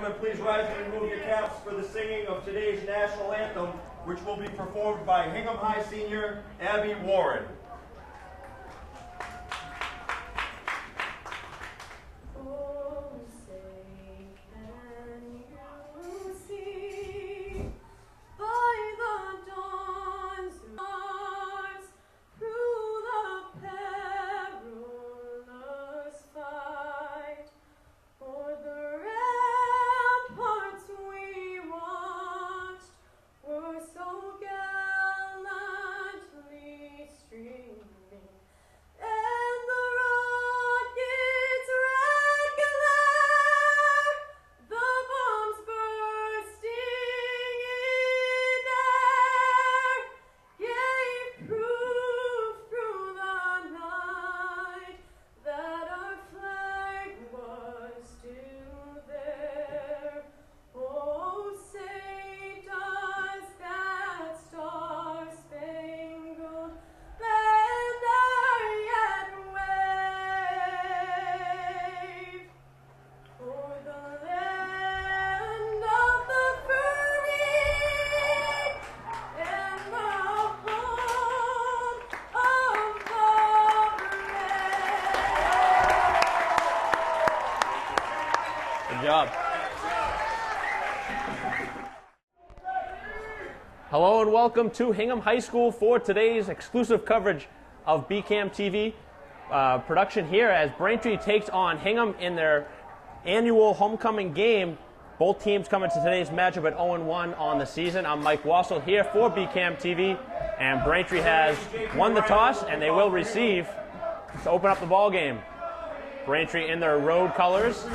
gentlemen, please rise and remove your caps for the singing of today's national anthem, which will be performed by Hingham High Senior Abby Warren. Job. Hello and welcome to Hingham High School for today's exclusive coverage of BCAM TV production here as Braintree takes on Hingham in their annual homecoming game. Both teams come into today's matchup at 0-1 on the season. I'm Mike Wassel here for BCAM TV, and Braintree has won the toss and they will receive to open up the ball game. Braintree in their road colors,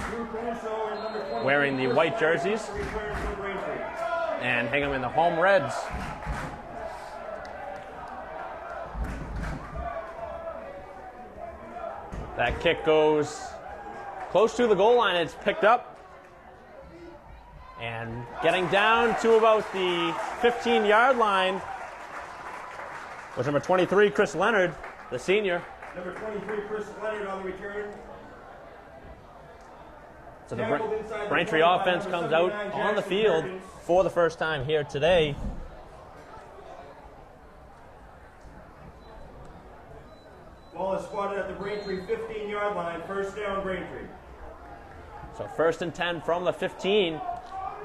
wearing the white jerseys, and Hingham in the home reds. That kick goes close to the goal line. It's picked up and getting down to about the 15-yard line was number 23, Chris Leonard, the senior. Number 23, Chris Leonard on the return. So the Braintree offense comes out on the field for the first time here today. Ball is spotted at the Braintree 15-yard line. First down, Braintree. So 1st and 10 from the 15,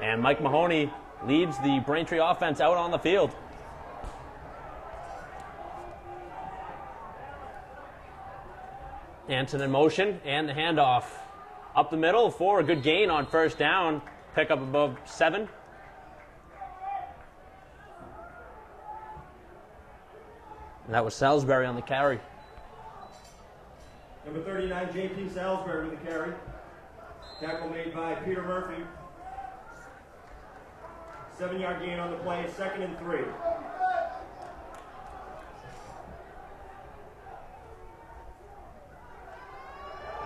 and Mike Mahoney leads the Braintree offense out on the field. Anton in motion, and the handoff up the middle for a good gain on first down. Pick up above 7. And that was Salisbury on the carry. Number 39, J.P. Salisbury with the carry. Tackle made by Peter Murphy. 7-yard gain on the play, 2nd and 3.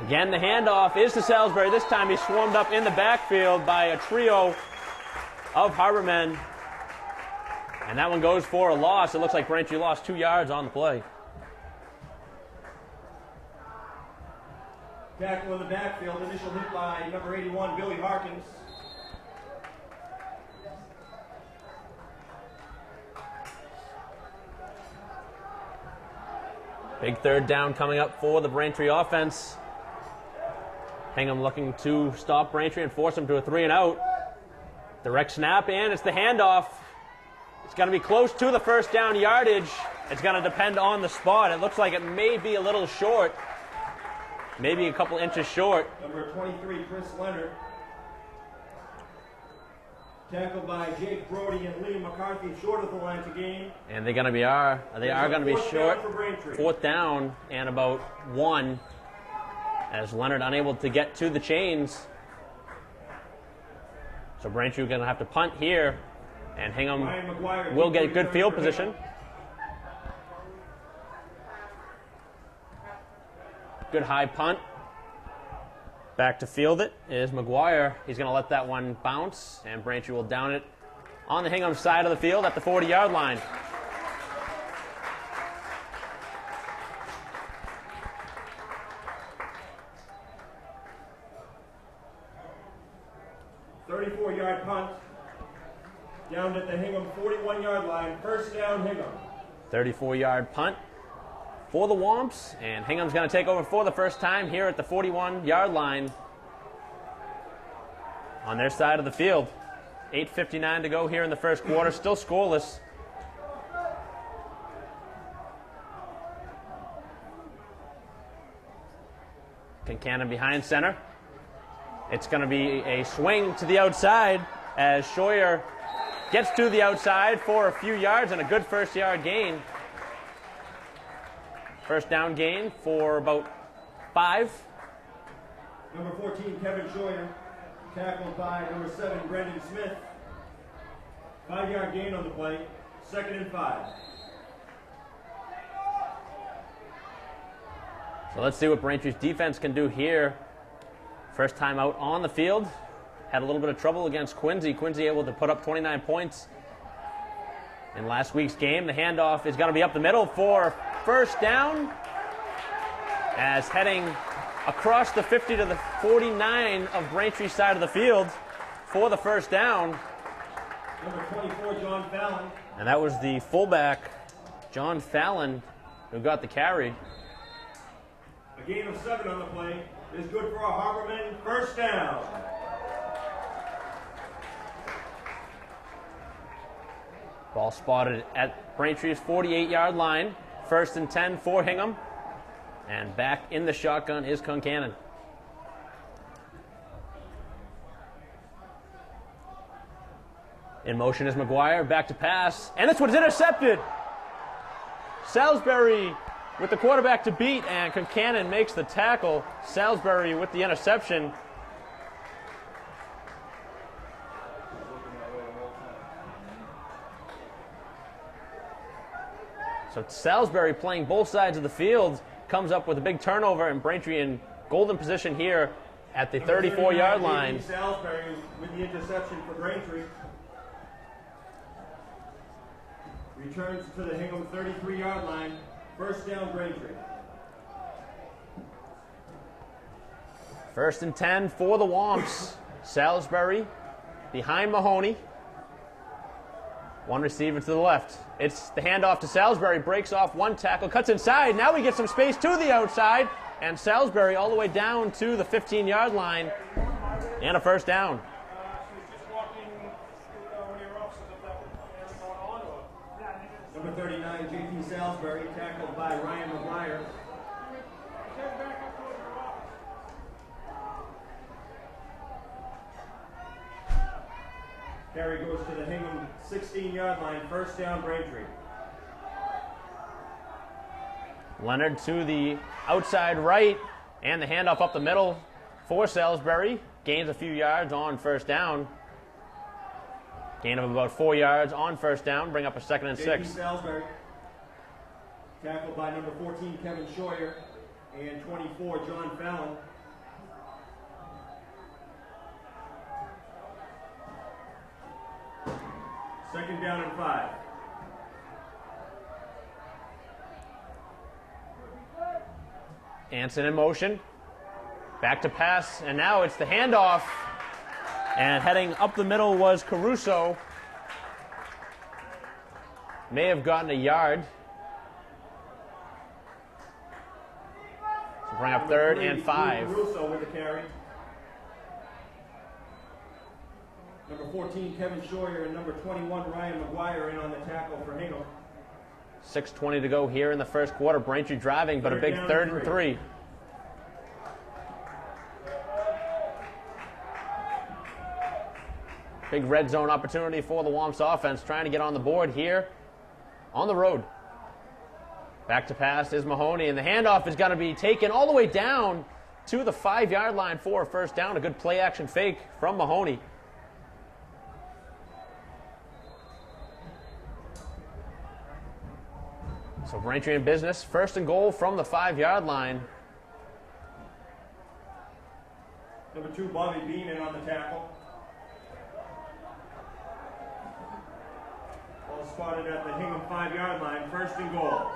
Again, the handoff is to Salisbury. This time he's swarmed up in the backfield by a trio of Harbor men. And that one goes for a loss. It looks like Braintree lost 2 yards on the play. Tackle in the backfield, initial hit by number 81, Billy Harkins. Big 3rd down coming up for the Braintree offense. Hingham looking to stop Braintree and force them to a 3-and-out. Direct snap, and it's the handoff. It's going to be close to the first down yardage. It's going to depend on the spot. It looks like it may be a little short. Maybe a couple inches short. Number 23, Chris Leonard. Tackled by Jake Brody and Liam McCarthy, short of the line to gain. And they are going to be short. 4th down and about 1. As Leonard unable to get to the chains. So Braintree going to have to punt here, and Hingham will get good field position. Good high punt. Back to field it is McGuire. He's going to let that one bounce, and Braintree will down it on the Hingham side of the field at the 40-yard line. 34-yard punt. Down at the Hingham 41-yard line. First down, Hingham. 34-yard punt for the Womps, and Hingham's going to take over for the first time here at the 41-yard line on their side of the field. 8:59 to go here in the first quarter, still scoreless. Concannon behind center. It's going to be a swing to the outside as Scheuer gets to the outside for a few yards and a good first yard gain. First down gain for about 5. Number 14, Kevin Scheuer, tackled by number 7, Brendan Smith. 5-yard gain on the play, 2nd and 5. So let's see what Braintree's defense can do here. First time out on the field. Had a little bit of trouble against Quincy. Quincy able to put up 29 points in last week's game. The handoff is going to be up the middle for first down, as heading across the 50 to the 49 of Braintree's side of the field for the first down. Number 24, John Fallon. And that was the fullback, John Fallon, who got the carry. A gain of 7 on the play is good for a Harborman. First down. Ball spotted at Braintree's 48-yard line. 1st and 10 for Hingham. And back in the shotgun is Concannon. In motion is McGuire, back to pass, and this one's intercepted. Salisbury with the quarterback to beat, and Concannon makes the tackle. Salisbury with the interception. So Salisbury, playing both sides of the field, comes up with a big turnover, and Braintree in golden position here at the 34-yard line. Salisbury with the interception for Braintree. Returns to the Hingham 33-yard line. First down, Braintree. 1st and 10 for the Womps. Salisbury behind Mahoney. One receiver to the left. It's the handoff to Salisbury. Breaks off one tackle, cuts inside. Now we get some space to the outside. And Salisbury all the way down to the 15-yard line. And a first down. Number 39, J.P. Salisbury, tackled by Ryan McGuire. Carry goes to the Hingham 16-yard line. First down, Braintree. Leonard to the outside right, and the handoff up the middle for Salisbury. Gains a few yards on first down. Gain of about 4 yards on first down. Bring up a 2nd and 6. J.P. Salisbury, tackled by number 14, Kevin Scheuer, and 24, John Fallon. Second down and 5. Anson in motion. Back to pass, and now it's the handoff. And heading up the middle was Caruso. May have gotten a yard. So bring up 3rd and 5. Caruso with the carry. Number 14, Kevin Scheuer, and number 21, Ryan McGuire in on the tackle for Hingham. 6:20 to go here in the first quarter. Braintree driving, but a big 3rd and 3. Big red zone opportunity for the Womps offense, trying to get on the board here on the road. Back to pass is Mahoney, and the handoff is going to be taken all the way down to the 5-yard line for a first down. A good play-action fake from Mahoney. So Braintree in business. 1st and goal from the 5-yard line. Number 2, Bobby Bean in on the tackle. Ball spotted at the Hingham 5-yard line. 1st and goal.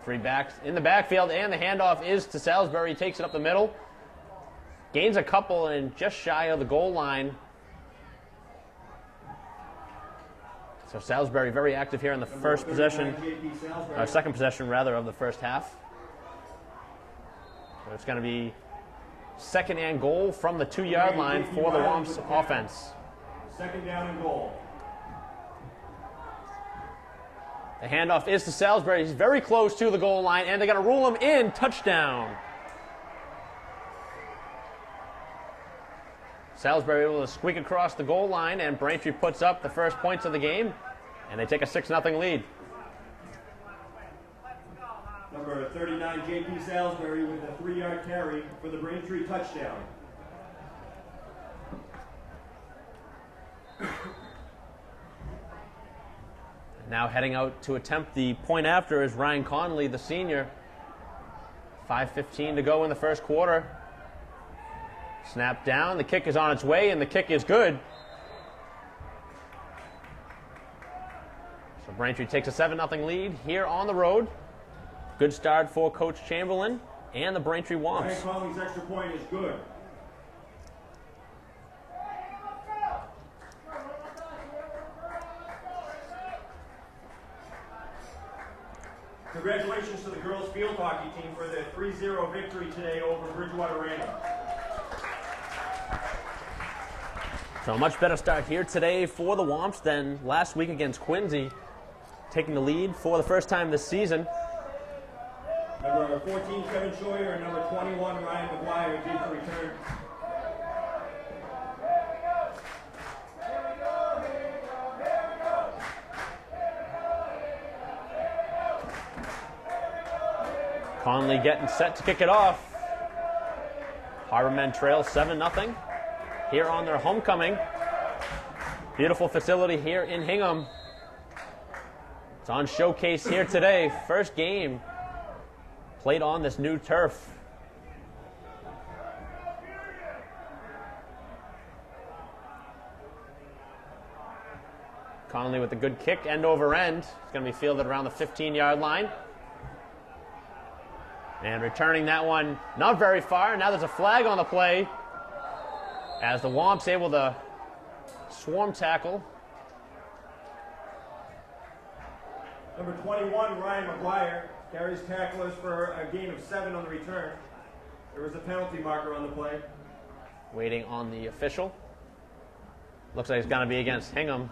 3 backs in the backfield, and the handoff is to Salisbury. He takes it up the middle. Gains a couple and just shy of the goal line. So Salisbury very active here in the first possession, second possession rather, of the first half. So it's going to be second and goal from the 2-yard line for the Womps offense. Second down and goal. The handoff is to Salisbury. He's very close to the goal line, and they're going to rule him in. Touchdown. Salisbury able to squeak across the goal line, and Braintree puts up the first points of the game, and they take a 6-0 lead. Number 39, J.P. Salisbury with a 3-yard carry for the Braintree touchdown. Now heading out to attempt the point after is Ryan Connolly, the senior. 5:15 to go in the first quarter. Snap down, the kick is on its way, and the kick is good. So Braintree takes a 7-0 lead here on the road. Good start for Coach Chamberlain and the Braintree Womps. Ryan Connolly's extra point is good. Congratulations to the girls field hockey team for their 3-0 victory today over Bridgewater Random. So a much better start here today for the Womps than last week against Quincy, taking the lead for the first time this season. Number 14, Kevin Scheuer, and number 21, Ryan McGuire, did the return. Conley getting set to kick it off. Harbormen trail 7-0 here on their homecoming. Beautiful facility here in Hingham. It's on showcase here today. First game played on this new turf. Conley with a good kick, end over end. It's going to be fielded around the 15-yard line. And returning that one not very far. Now there's a flag on the play as the Womps able to swarm tackle. Number 21, Ryan McGuire, carries tacklers for a gain of 7 on the return. There was a penalty marker on the play. Waiting on the official. Looks like it's going to be against Hingham.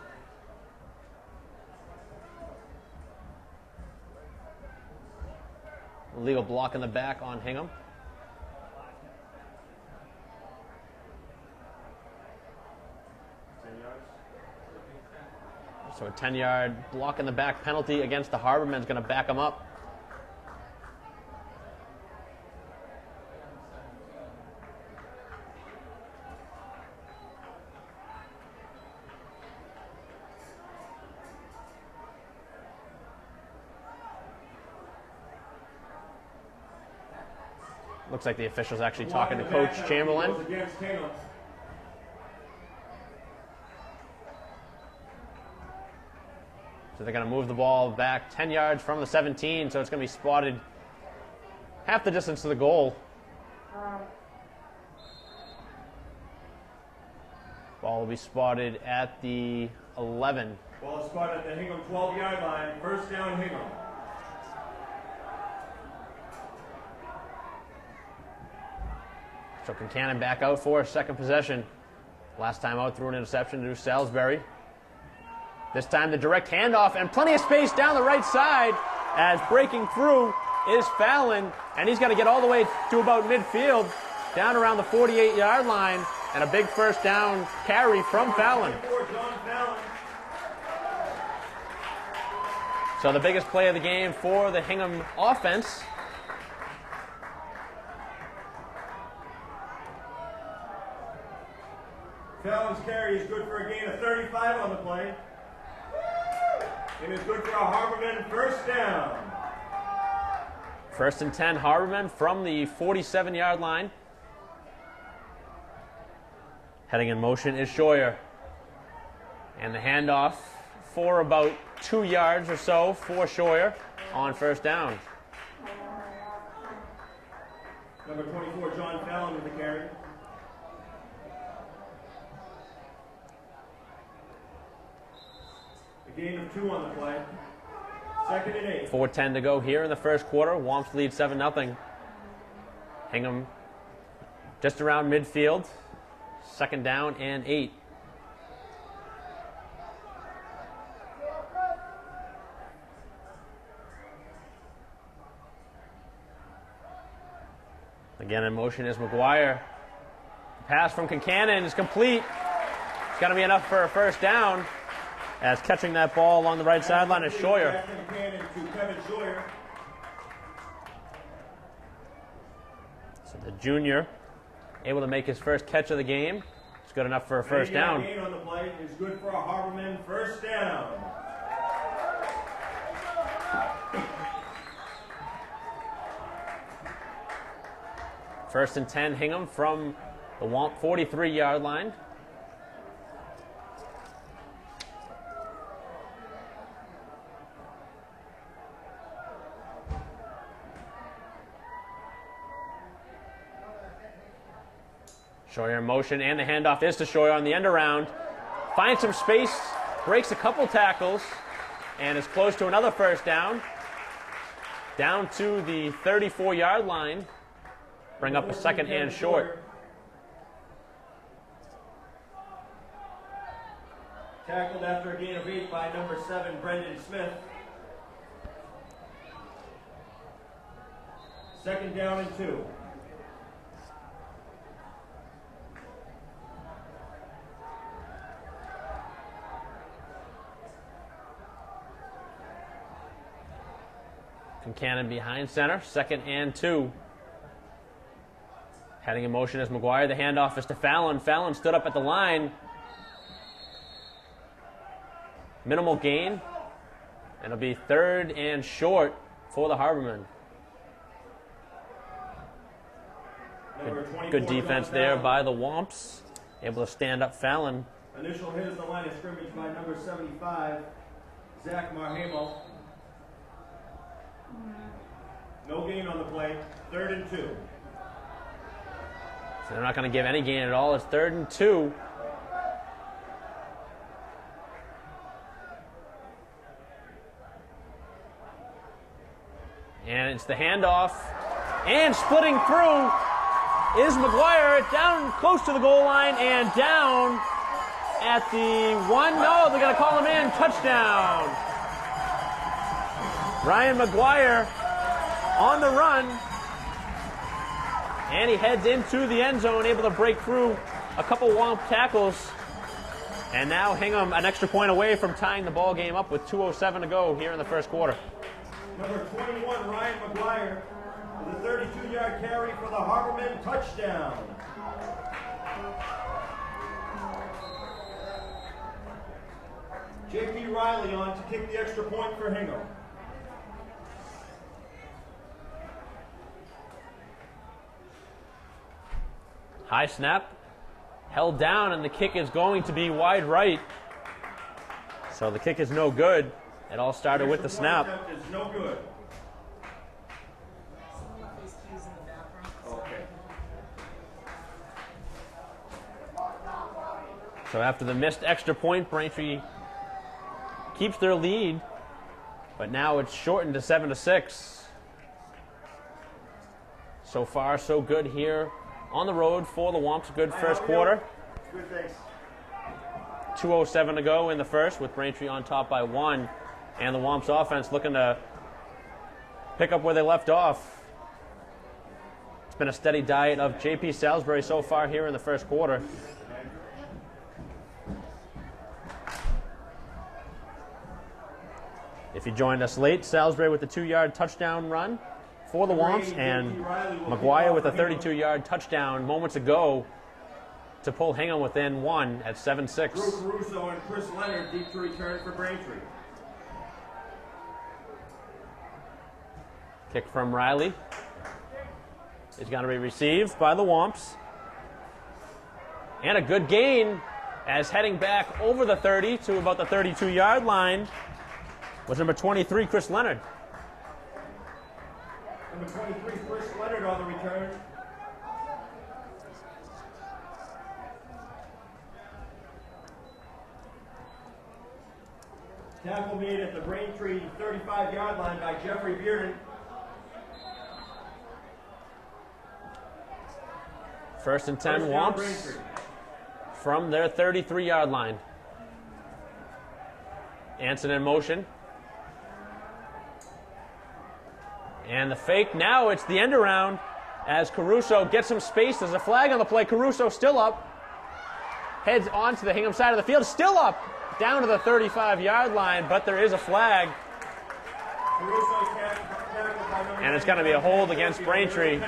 Illegal block in the back on Hingham. So a 10-yard block in the back penalty against the Harbormen is going to back them up. Looks like the official's actually talking to Coach Chamberlain. So they're going to move the ball back 10 yards from the 17, so it's going to be spotted half the distance to the goal. Ball will be spotted at the 11. Ball is spotted at the Hingham 12-yard line. First down, Hingham. So Concannon back out for a second possession. Last time out threw an interception to Salisbury. This time the direct handoff and plenty of space down the right side as breaking through is Fallon, and he's got to get all the way to about midfield, down around the 48-yard line, and a big first down carry from Fallon. So the biggest play of the game for the Hingham offense. Fallon's carry is good for a gain of 35 on the play. And is good for a Harbormen first down. First and 10, Harbormen from the 47-yard line. Heading in motion is Scheuer. And the handoff for about 2 yards or so for Scheuer on first down. Number 24, John Fallon with the carry. The A gain of 2 on the play. Second and 8. 4:10 to go here in the first quarter. Womps lead 7-0. Hingham just around midfield. Second down and 8. Again in motion is McGuire. Pass from Kincannon is complete. It's going to be enough for a first down. As catching that ball along the right sideline is Scheuer. So the junior able to make his first catch of the game. It's good enough for a first down. Gain on the play is good for a Harborman first down. First and 10, Hingham from the Womp 43-yard line. Scheuer in motion, and the handoff is to Scheuer on the end around. Finds some space, breaks a couple tackles, and is close to another first down. Down to the 34-yard line. Bring up a second and short. Tackled after a gain of 8 by number 7, Brendan Smith. Second down and 2. Kincannon behind center, second and 2. Heading in motion is McGuire. The handoff is to Fallon. Fallon stood up at the line. Minimal gain. And it'll be third and short for the Harbormen. Good defense there by the Womps. Able to stand up Fallon. Initial hit is the line of scrimmage by number 75, Zach Marhamo. No gain on the play. Third and 2. So they're not going to give any gain at all. It's third and 2. And it's the handoff. And splitting through is McGuire. Down close to the goal line and down at the 1. No, they're going to call him in. Touchdown. Ryan McGuire on the run. And he heads into the end zone, able to break through a couple Womp tackles. And now Hingham an extra point away from tying the ball game up with 2:07 to go here in the first quarter. Number 21, Ryan McGuire, with a 32-yard carry for the Harbormen touchdown. J.P. Riley on to kick the extra point for Hingham. High snap, held down, and the kick is going to be wide right. So the kick is no good. It all started with the snap. Is no good. Okay. So after the missed extra point, Braintree keeps their lead, but now it's shortened to 7-6. So far, so good here on the road for the Womps. Good first quarter. Good, thanks. 2:07 to go in the first, with Braintree on top by 1. And the Womps offense looking to pick up where they left off. It's been a steady diet of J.P. Salisbury so far here in the first quarter. If you joined us late, Salisbury with the 2-yard touchdown run for the Womps, and McGuire with a 32-yard touchdown moments ago to pull Hingham within 1 at 7-6. Drew Caruso and Chris Leonard deep to return for Braintree. Kick from Riley is going to be received by the Womps. And a good gain, as heading back over the 30 to about the 32-yard line was number 23, Chris Leonard. Number 23, Chris Leonard on the return. Tackle made at the Braintree 35-yard line by Jeffrey Bearden. First and 10 Womps from their 33-yard line. Anson in motion. And the fake, now it's the end around as Caruso gets some space. There's a flag on the play. Caruso still up. Heads onto the Hingham side of the field, still up, down to the 35-yard line, but there is a flag. And it's going to be a hold against Braintree.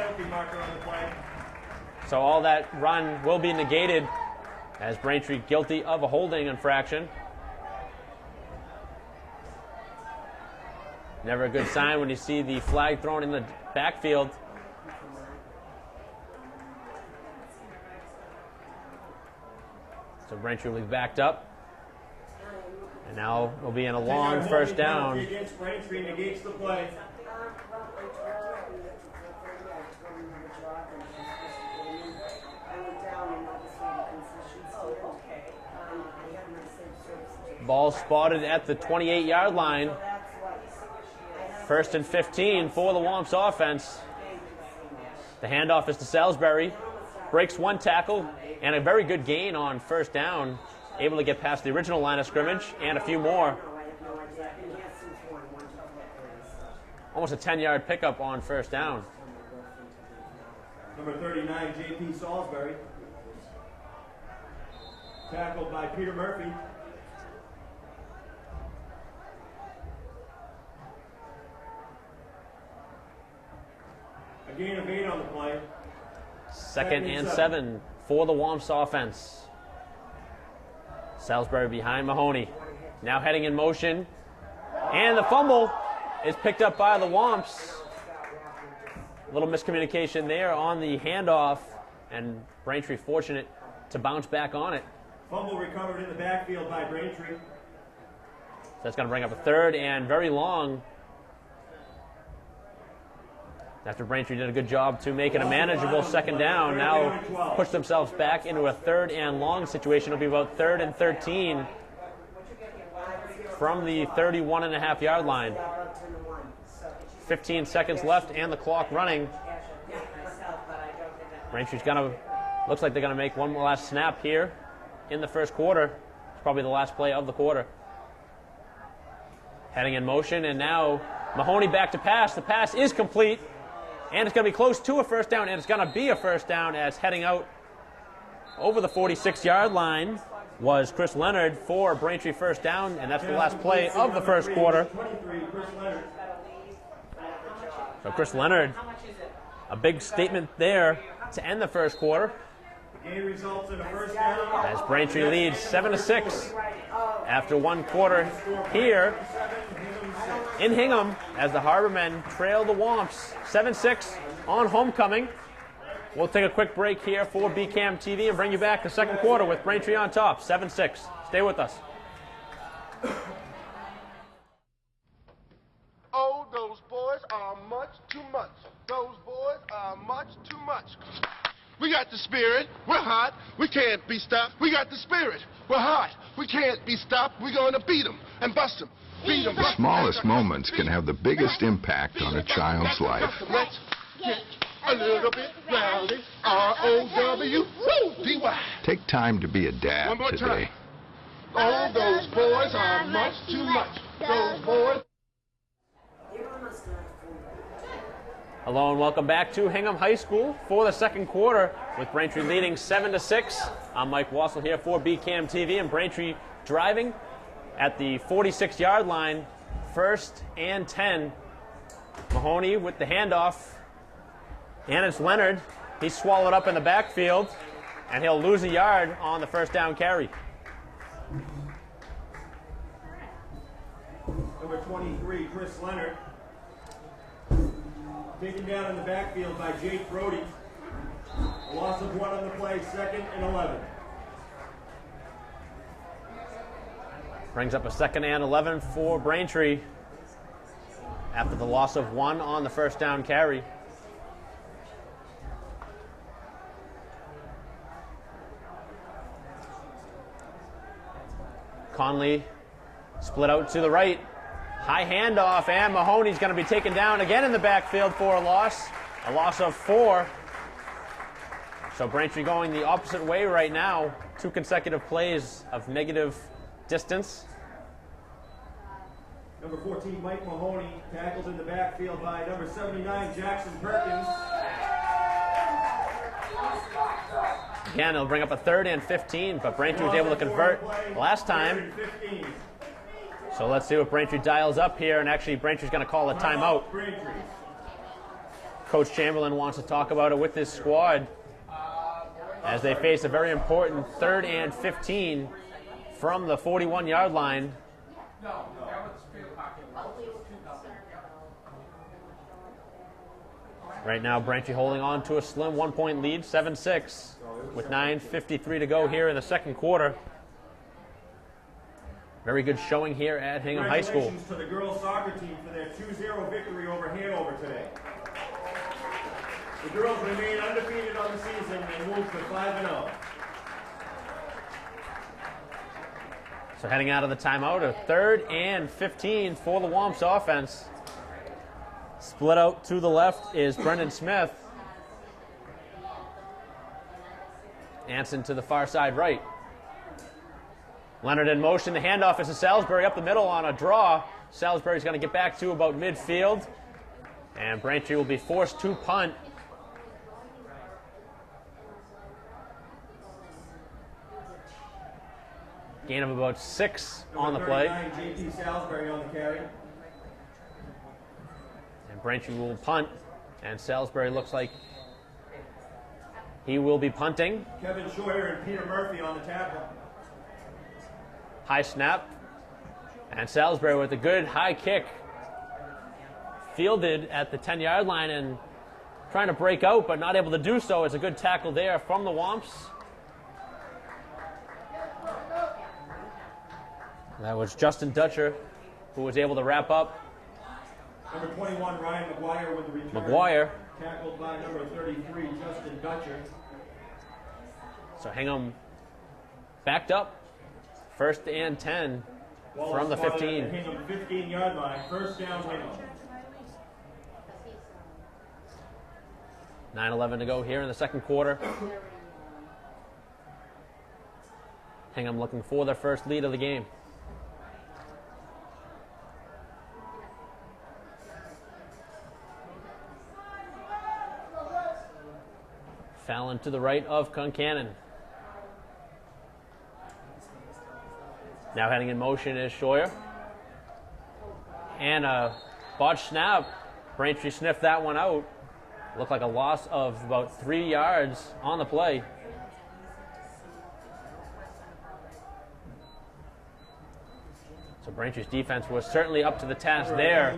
So all that run will be negated as Braintree guilty of a holding infraction. Never a good sign when you see the flag thrown in the backfield. So Braintree will be backed up. And now we'll be in a long first down. Against Braintree negates the play. Ball spotted at the 28-yard line. First and 15 for the Womps offense. The handoff is to Salisbury. Breaks one tackle and a very good gain on first down. Able to get past the original line of scrimmage and a few more. Almost a 10-yard pickup on first down. Number 39, J.P. Salisbury. Tackled by Peter Murphy. A gain of 8 on the play. Second and 7 for the Womps offense. Salisbury behind Mahoney. Now heading in motion. And the fumble is picked up by the Womps. A little miscommunication there on the handoff, and Braintree fortunate to bounce back on it. Fumble recovered in the backfield by Braintree. That's going to bring up a third and very long. After Braintree did a good job to make it a manageable second down, now push themselves back into a third and long situation. It'll be about 3rd and 13 from the 31.5-yard line. 15 seconds left and the clock running. Braintree's looks like they're gonna make one last snap here in the first quarter. It's probably the last play of the quarter. Heading in motion, and now Mahoney back to pass. The pass is complete. And it's going to be close to a first down, and it's going to be a first down as heading out over the 46-yard line was Chris Leonard for Braintree first down, and that's the last play of the first quarter. So Chris Leonard, a big statement there to end the first quarter. Game results in a first down. As Braintree leads 7-6 after one quarter here in Hingham as the Harbormen trail the Womps 7-6 on homecoming. We'll take a quick break here for BCAM TV and bring you back the second quarter with Braintree on top, 7-6. Stay with us. Oh, those boys are much too much. Those boys are much too much. We got the spirit. We're hot. We can't be stopped. We got the spirit. We're hot. We can't be stopped. We're going to beat them and bust them. The smallest moments can have the biggest impact on a child's life. Let's get a little bit rowdy. R-O-W-D-Y. Take time to be a One dad more today. time. Oh, those boys are much too much. Those boys. Hello and welcome back to Hingham High School for the second quarter with Braintree leading 7-6. I'm Mike Wassel here for BCAM TV, and Braintree driving at the 46-yard line, 1st and 10. Mahoney with the handoff, and it's Leonard. He's swallowed up in the backfield, and he'll lose a yard on the first down carry. Number 23, Chris Leonard. Taken down in the backfield by Jake Brody. A loss of 1 on the play, 2nd and 11. Brings up a 2nd and 11 for Braintree after the loss of 1 on the first down carry. Conley Split out to the right. High handoff, and Mahoney's going to be taken down again in the backfield for a loss of 4. So Braintree going the opposite way right now. 2 consecutive plays of negative distance. Number 14, Mike Mahoney, tackled in the backfield by number 79, Jackson Perkins. Again, it'll bring up a 3rd and 15, but Braintree was able to convert last time. So let's see what Braintree dials up here, and actually Braintree's going to call a timeout. Coach Chamberlain wants to talk about it with his squad as they face a very important 3rd and 15 from the 41-yard line. Right now, Braintree holding on to a slim 1-point lead, 7-6, with 9:53 to go here in the second quarter. Very good showing here at Hingham High School. Congratulations to the girls soccer team for their 2-0 victory over Hanover today. The girls remain undefeated on the season and move to 5-0. So heading out of the timeout, a 3rd and 15 for the Womps offense. Split out to the left is Brendan Smith. Anson to the far side right. Leonard in motion. The handoff is to Salisbury up the middle on a draw. Salisbury's going to get back to about midfield. And Braintree will be forced to punt. Gain of about 6 on the play. J.P. Salisbury on the carry. And Braintree will punt. And Salisbury looks like he will be punting. Kevin Scheuer and Peter Murphy on the tackle. High snap. And Salisbury with a good high kick. Fielded at the 10-yard line and trying to break out, but not able to do so. It's a good tackle there from the Womps. That was Justin Dutcher who was able to wrap up. Number 21, Ryan McGuire with the return. McGuire. Tackled by number 33, Justin Dutcher. So Hingham backed up. 1st and 10 from the 15. Hingham 15-yard line. First down, Hingham. 9:11 to go here in the second quarter. Hingham looking for their first lead of the game. Fallon to the right of Concannon. Now heading in motion is Scheuer. And a botched snap. Braintree sniffed that one out. Looked like a loss of about 3 yards on the play. So Braintree's defense was certainly up to the task there.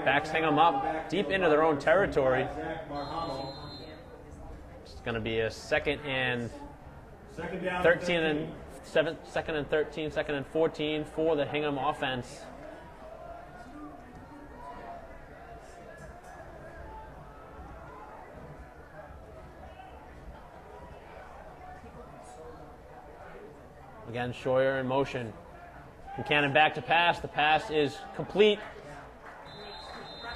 Backs Hingham up deep into their own territory. It's going to be a 2nd and 13 and 7, 2nd and 13, 2nd and 14 for the Hingham offense. Again, Scheuer in motion. Buchanan back to pass. The pass is complete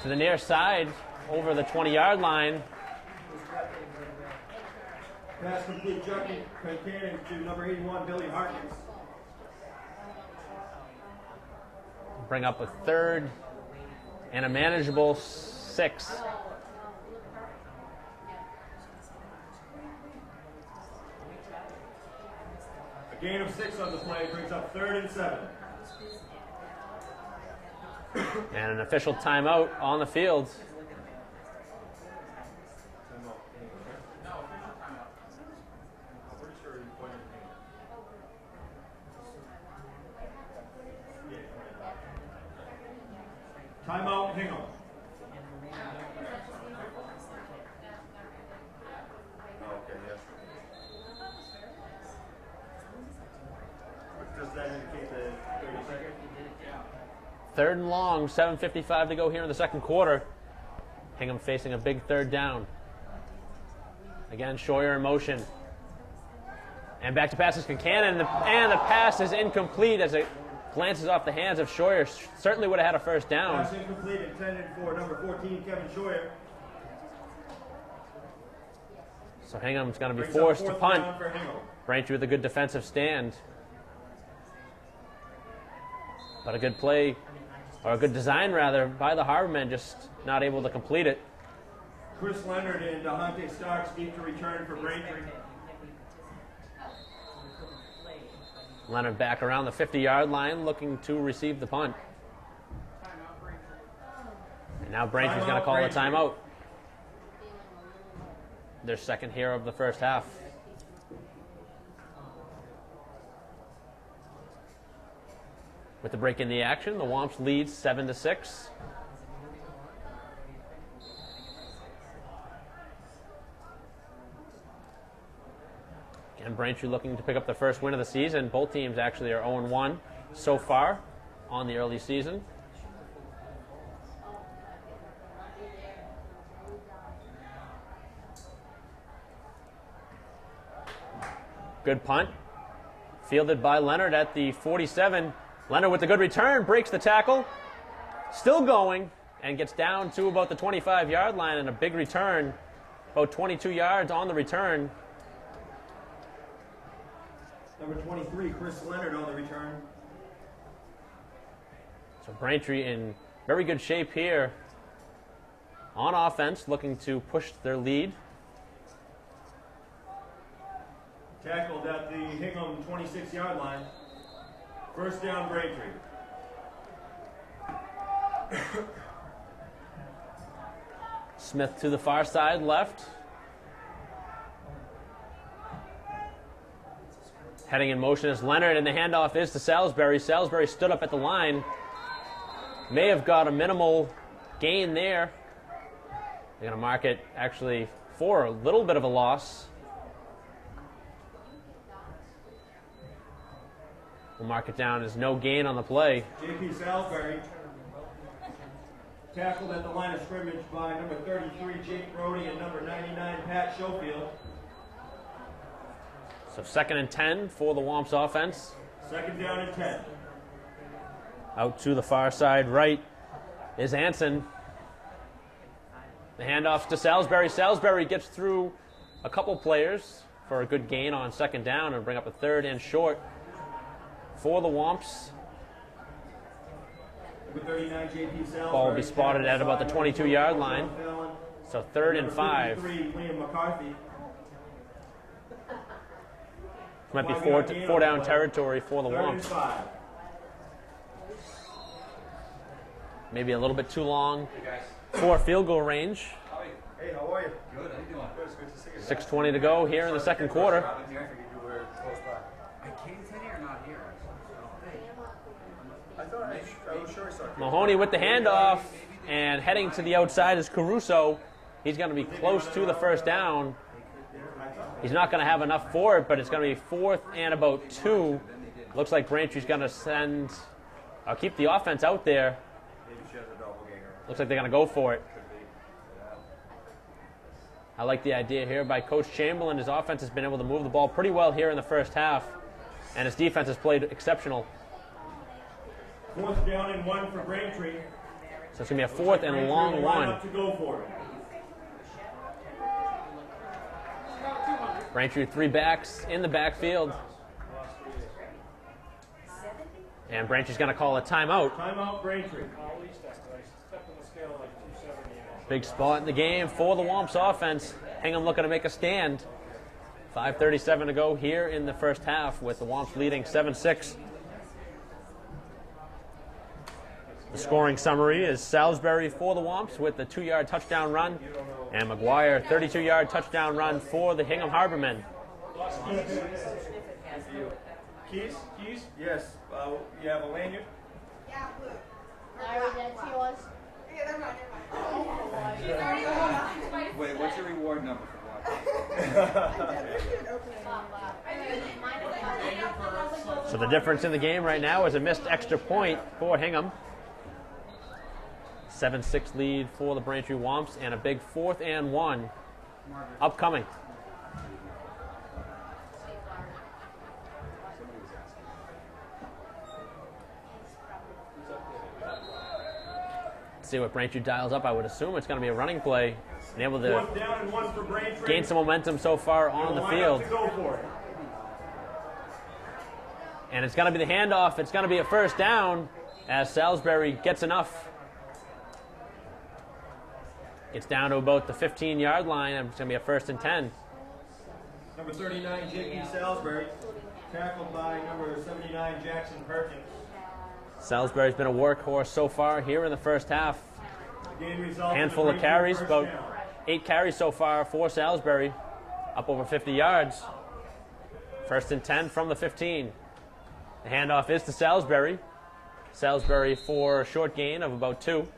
to the near side over the 20-yard line. Pass complete, Jackie Concannon to number 81, Billy Harkins. Bring up a 3rd and a manageable 6. A gain of 6 on the play brings up 3rd and 7. And an official timeout on the field. Timeout, Hingham. Does that indicate the 30-second? 3rd and long, 7:55 to go here in the second quarter. Hingham facing a big 3rd down. Again, Scheuer in motion. And back to pass is Concannon, and the pass is incomplete as it glances off the hands of Scheuer. Certainly would have had a first down. Pass incomplete, intended for number 14, Kevin Scheuer. So Hingham's going to be Brings up forced to fourth punt. down for Hingham. Braintree with a good defensive stand. But a good play, or a good design rather, by the Harbormen, just not able to complete it. Chris Leonard and Dahante Starks deep to return for Braintree. Leonard back around the 50-yard line looking to receive the punt. And now Braintree's going to call a timeout. Their second here of the first half. With the break in the action, the Womps lead 7-6. Again, Braintree looking to pick up the first win of the season. Both teams actually are 0-1 so far on the early season. Good punt. Fielded by Leonard at the 47. Leonard with the good return, breaks the tackle. Still going, and gets down to about the 25-yard line, and a big return. About 22 yards on the return. Number 23, Chris Leonard on the return. So Braintree in very good shape here on offense, looking to push their lead. Tackled at the Hingham 26-yard line. First down, Braintree. Smith to the far side left. Heading in motion is Leonard, and the handoff is to Salisbury. Salisbury stood up at the line. May have got a minimal gain there. They're going to mark it actually for a little bit of a loss. We'll mark it down as no gain on the play. J.P. Salisbury tackled at the line of scrimmage by number 33, Jake Brody, and number 99, Pat Schofield. So 2nd and 10 for the Womps offense. Second down and 10. Out to the far side right is Anson. The handoff to Salisbury. Salisbury gets through a couple players for a good gain on second down and bring up a 3rd and short for the Womps. Number 39, J.P. Salisbury. Ball will be spotted at about the 22-yard line. So 3rd and 5. 53, William McCarthy. Might be four down territory for the 3rd and Womps. 5. Maybe a little bit too long for field goal range. Hey, how are you? Good, how you doing? Good, it's good to see you. 6:20 to go here in the second quarter. I figured you were close by. I came today or not here? I thought I was sure I saw you. Mahoney with the handoff, and heading to the outside is Caruso. He's going to be close to the first down. He's not going to have enough for it, but it's going to be 4th and about 2. Looks like Braintree's going to keep the offense out there. Looks like they're going to go for it. I like the idea here by Coach Chamberlain. His offense has been able to move the ball pretty well here in the first half, and his defense has played exceptional. 4th down and 1 for Braintree. So it's going to be a 4th and a long one. Up to go for it. Braintree 3 backs in the backfield. And Braintree's going to call a timeout. Timeout, Braintree. Big spot in the game for the Womps offense. Hingham looking to make a stand. 5:37 to go here in the first half with the Womps leading 7-6. The scoring summary is Salisbury for the Womps with the 2-yard touchdown run, and McGuire 32-yard touchdown run for the Hingham Harbormen. Keys? Keys? Yes. You have a lanyard? Yeah, look. Larry, that's yours. Yeah, they're mine. Wait, what's your reward number for So the difference in the game right now is a missed extra point for Hingham. 7-6 lead for the Braintree Womps, and a big 4th and 1 upcoming. Let's see what Braintree dials up. I would assume it's going to be a running play. And able to 4th down and 1 for Braintree. gain some momentum so far on the field. To go for it. And it's going to be the handoff. It's going to be a first down as Salisbury gets enough. Gets down to about the 15-yard line, and it's going to be a 1st and 10. Number 39, J.P. Salisbury, tackled by number 79, Jackson Perkins. Salisbury's been a workhorse so far here in the first half. The game results in Handful a of carries, first about down. 8 carries so far for Salisbury, up over 50 yards. 1st and 10 from the 15. The handoff is to Salisbury. Salisbury for a short gain of about 2.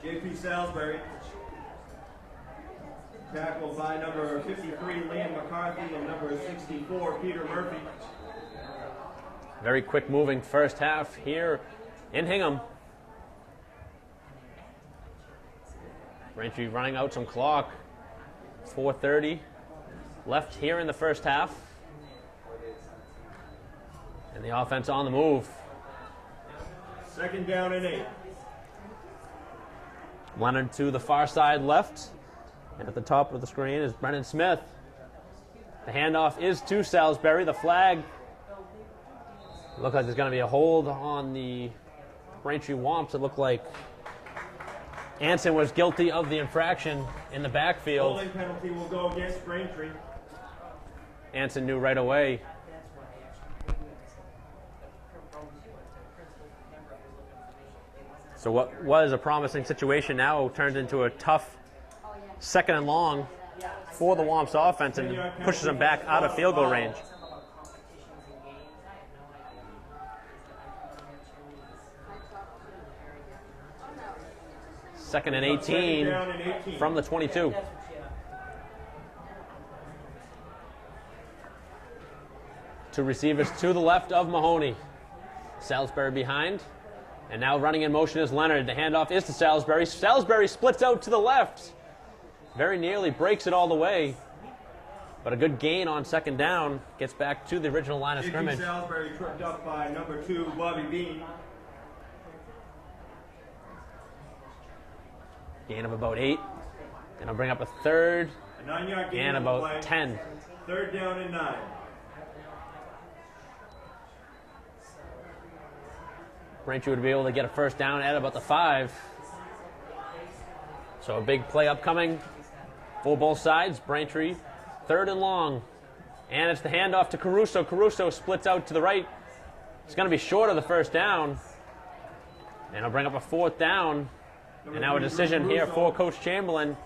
J.P. Salisbury, tackled by number 53, Liam McCarthy, and number 64, Peter Murphy. Very quick moving first half here in Hingham. Braintree running out some clock. 4:30 left here in the first half. And the offense on the move. 2nd down and 8. Leonard to the far side left. And at the top of the screen is Brennan Smith. The handoff is to Salisbury. The flag. Looked like there's going to be a hold on the Braintree Womps. It looked like Anson was guilty of the infraction in the backfield. Holding penalty will go against Braintree. Anson knew right away. So what was a promising situation now turned into a tough 2nd and long for the Womps offense and pushes them back out of field goal range. Second and 18 from the 22. Two receivers to the left of Mahoney. Salisbury behind. And now running in motion is Leonard. The handoff is to Salisbury. Salisbury splits out to the left. Very nearly breaks it all the way. But a good gain on 2nd down. Gets back to the original line of scrimmage. Salisbury tripped up by number 2, Bobby Bean. Gain of about 8. And I'll bring up a 3rd A 9-yard gain and on the about play. 10. 3rd down and 9. Braintree would be able to get a first down at about the 5. So a big play upcoming for both sides. Braintree, 3rd and long. And it's the handoff to Caruso. Caruso splits out to the right. It's going to be short of the first down. And I'll bring up a 4th down. And now a decision here for Coach Chamberlain.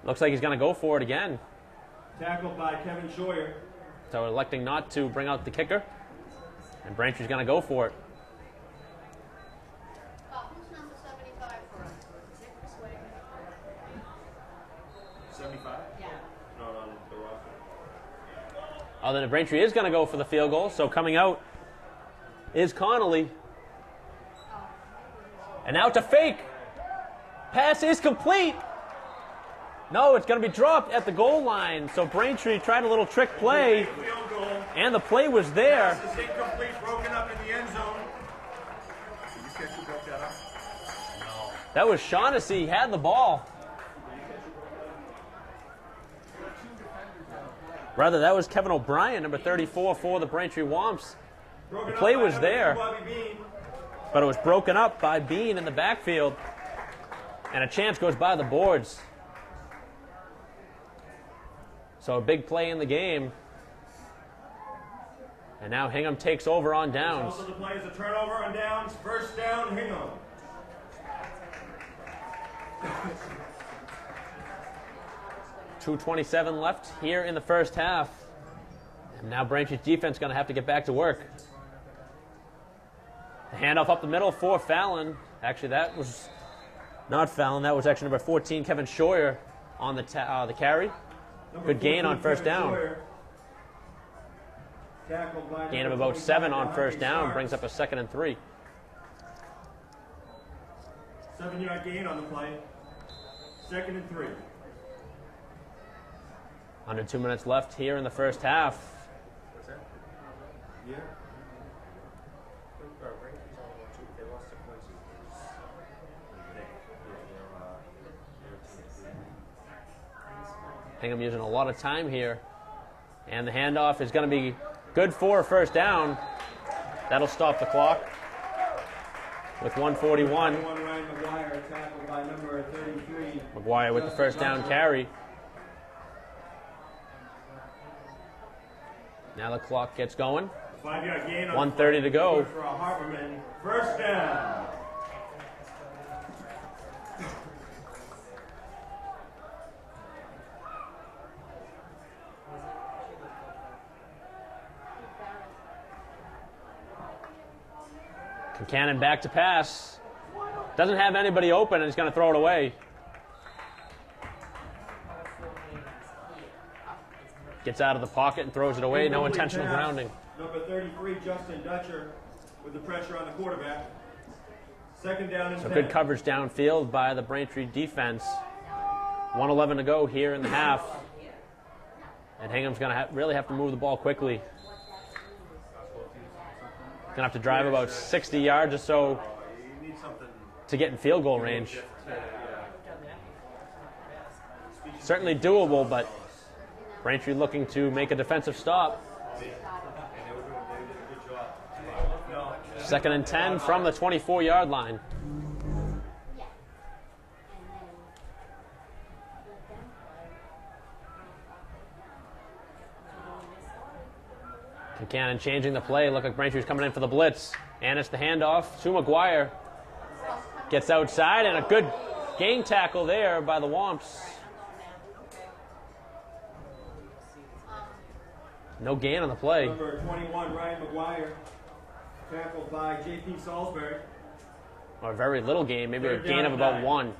Looks like he's going to go for it again. Tackled by Kevin Scheuer. So electing not to bring out the kicker. And Braintree's going to go for it. Who's number 75 for us? 75? Yeah. Not on the roster. Other than Braintree is going to go for the field goal. So coming out is Connolly. And now to fake. Pass is complete. No, it's going to be dropped at the goal line. So Braintree tried a little trick play. Field goal. And the play was there. Pass is incomplete, broken up in the end zone. Did you catch who broke that up? That was Shaughnessy. He had the ball. Rather, that was Kevin O'Brien, number 34 for the Braintree Womps. Broken The play up by was number there. 2, Bobby Bean. But it was broken up by Bean in the backfield. And a chance goes by the boards. So a big play in the game. And now Hingham takes over on downs. Also the play is a turnover on downs. First down, Hingham. .227 left here in the first half. And now Braintree's defense going to have to get back to work. The handoff up the middle for Fallon. Actually, that was not Fallon. That was actually number 14, Kevin Scheuer, on the carry. Good gain on first down. Gain of about 7 on first down. Brings up a 2nd and 3. 7-yard gain on the play. 2nd and 3. Under 2 minutes left here in the first half. Yeah. They lost to Quincy. Hingham using a lot of time here. And the handoff is going to be good for a first down. That'll stop the clock with 1:41. Ryan McGuire, tackled by number 33. McGuire with the first down carry. Now the clock gets going. 5-yard gain. 1:30 to go. For a Harperman. First down. Cannon back to pass. Doesn't have anybody open and he's going to throw it away. Gets out of the pocket and throws it away. No intentional grounding. Number 33, Justin Dutcher, with the pressure on the quarterback. Second down and 10. Good coverage downfield by the Braintree defense. 1:11 to go here in the half. And Hingham's going to really have to move the ball quickly. Going to have to drive about 60 yards or so to get in field goal range. Certainly doable, but Braintree looking to make a defensive stop. Second and 10 from the 24-yard line. Cannon changing the play. Look like Braintree's coming in for the blitz. And it's the handoff to McGuire. Gets outside and a good gang tackle there by the Womps. No gain on the play. Number 21, Ryan McGuire, tackled by J.P. Salisbury. Or a very little gain, maybe a gain of about 1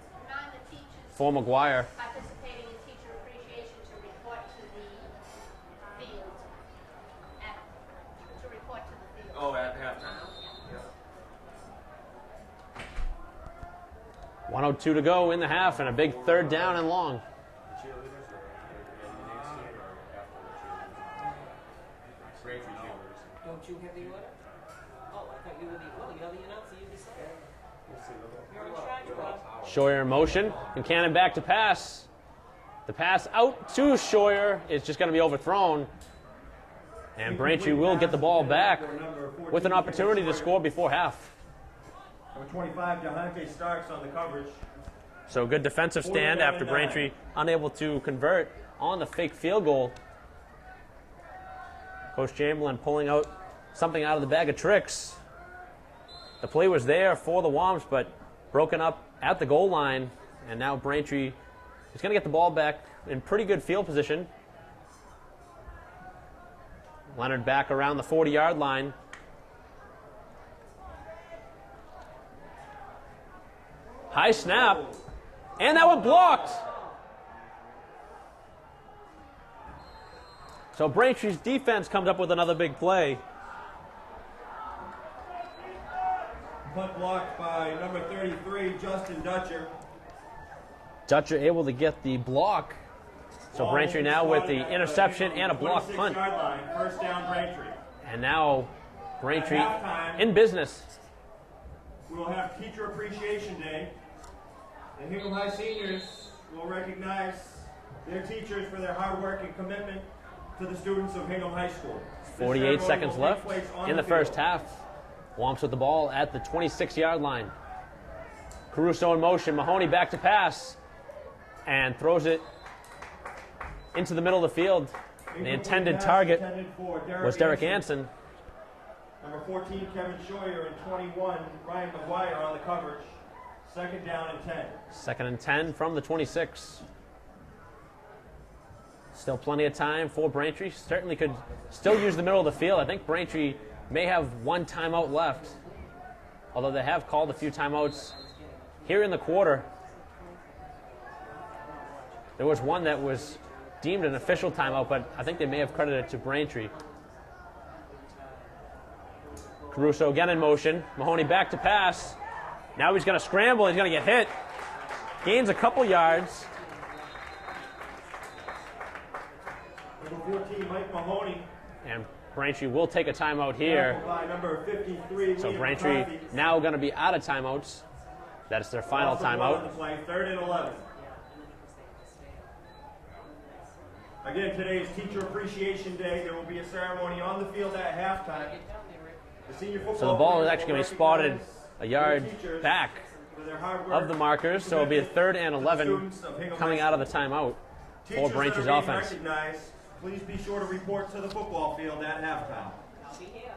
for McGuire. Participating in teacher appreciation to report to the field. To report to the field. Oh, at halftime. 1:02 to go in the half and a big third down and long. Don't you have the order? Oh, I thought you were the order. You're the announcer. You decide. You're in charge, Bob. Scheuer in motion. And Cannon back to pass. The pass out to Scheuer is just going to be overthrown. And Braintree will get the ball back with an opportunity to score before half. Number 25, Jahante Starks on the coverage. So good defensive stand after Braintree unable to convert on the fake field goal. Coach Chamberlain pulling out something out of the bag of tricks. The play was there for the Womps, but broken up at the goal line. And now Braintree is going to get the ball back in pretty good field position. Leonard back around the 40-yard line. High snap. And that one blocked. So Braintree's defense comes up with another big play. Punt blocked by number 33, Justin Dutcher. Dutcher able to get the block. So Braintree now with the interception and a block punt. Line, first down, Braintree. And now Braintree in business. We will have Teacher Appreciation Day. The Hingham High seniors will recognize their teachers for their hard work and commitment to the students of Hingham High School. 48 seconds left in the first half. Womps with the ball at the 26-yard line. Caruso in motion. Mahoney back to pass. And throws it into the middle of the field. The intended target was Derek Anson. Number 14, Kevin Scheuer, and 21, Ryan McGuire on the coverage. Second down and 10. Second and 10 from the 26. Still plenty of time for Braintree. Certainly could still use the middle of the field. I think Braintree may have one timeout left, although they have called a few timeouts here in the quarter. There was one that was deemed an official timeout, but I think they may have credited it to Braintree. Caruso again in motion. Mahoney back to pass. Now he's going to scramble. He's going to get hit. Gains a couple yards. Number 14, Mike Mahoney. And Braintree will take a timeout here. Tackled by number 53, So William Braintree McCarthy. now going to be out of timeouts. That's their final Loss of one on timeout. the play, 3rd and 11. Again, today's Teacher Appreciation Day. There will be a ceremony on the field at halftime. The senior football So the ball is players actually will going to be spotted recognize a yard their teachers back for their hard work of the markers. So it'll be a 3rd and to the 11 students of Hingham coming High out of the School. timeout Teachers for that Braintree's are being offense. recognized, please be sure to report to the football field at halftime. I'll be here.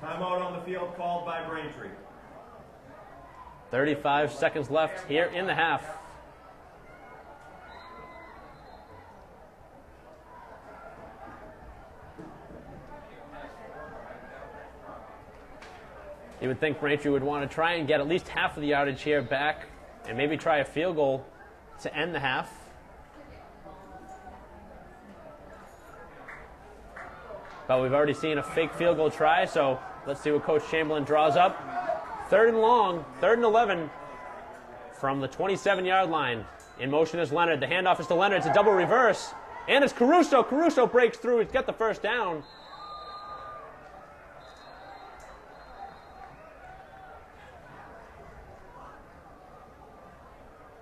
Timeout on the field called by Braintree. 35 seconds left here in the half. You would think Braintree would want to try and get at least half of the yardage here back and maybe try a field goal to end the half. But we've already seen a fake field goal try, so let's see what Coach Chamberlain draws up. 3rd and long, 3rd and 11 from the 27-yard line. In motion is Leonard. The handoff is to Leonard. It's a double reverse. And it's Caruso. Caruso breaks through. He's got the first down.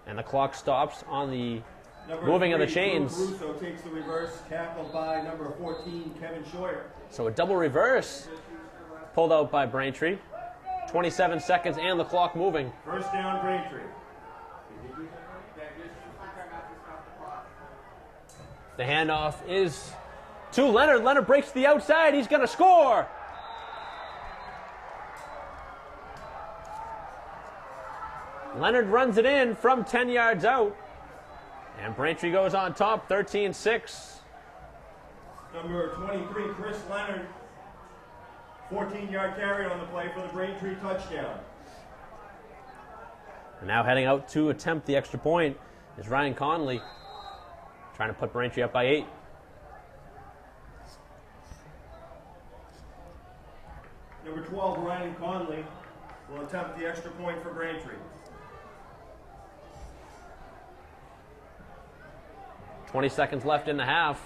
And the clock stops on the Number moving of the 3, chains. Caruso takes the reverse, tackled by number 14, Kevin Scheuer. So a double reverse pulled out by Braintree. 27 seconds and the clock moving. First down, Braintree. The handoff is to Leonard. Leonard breaks to the outside. He's going to score. Leonard runs it in from 10 yards out. And Braintree goes on top, 13-6. Number 23, Chris Leonard. 14-yard carry on the play for the Braintree touchdown. And now heading out to attempt the extra point is Ryan Conley, trying to put Braintree up by 8. Number 12, Ryan Conley, will attempt the extra point for Braintree. 20 seconds left in the half.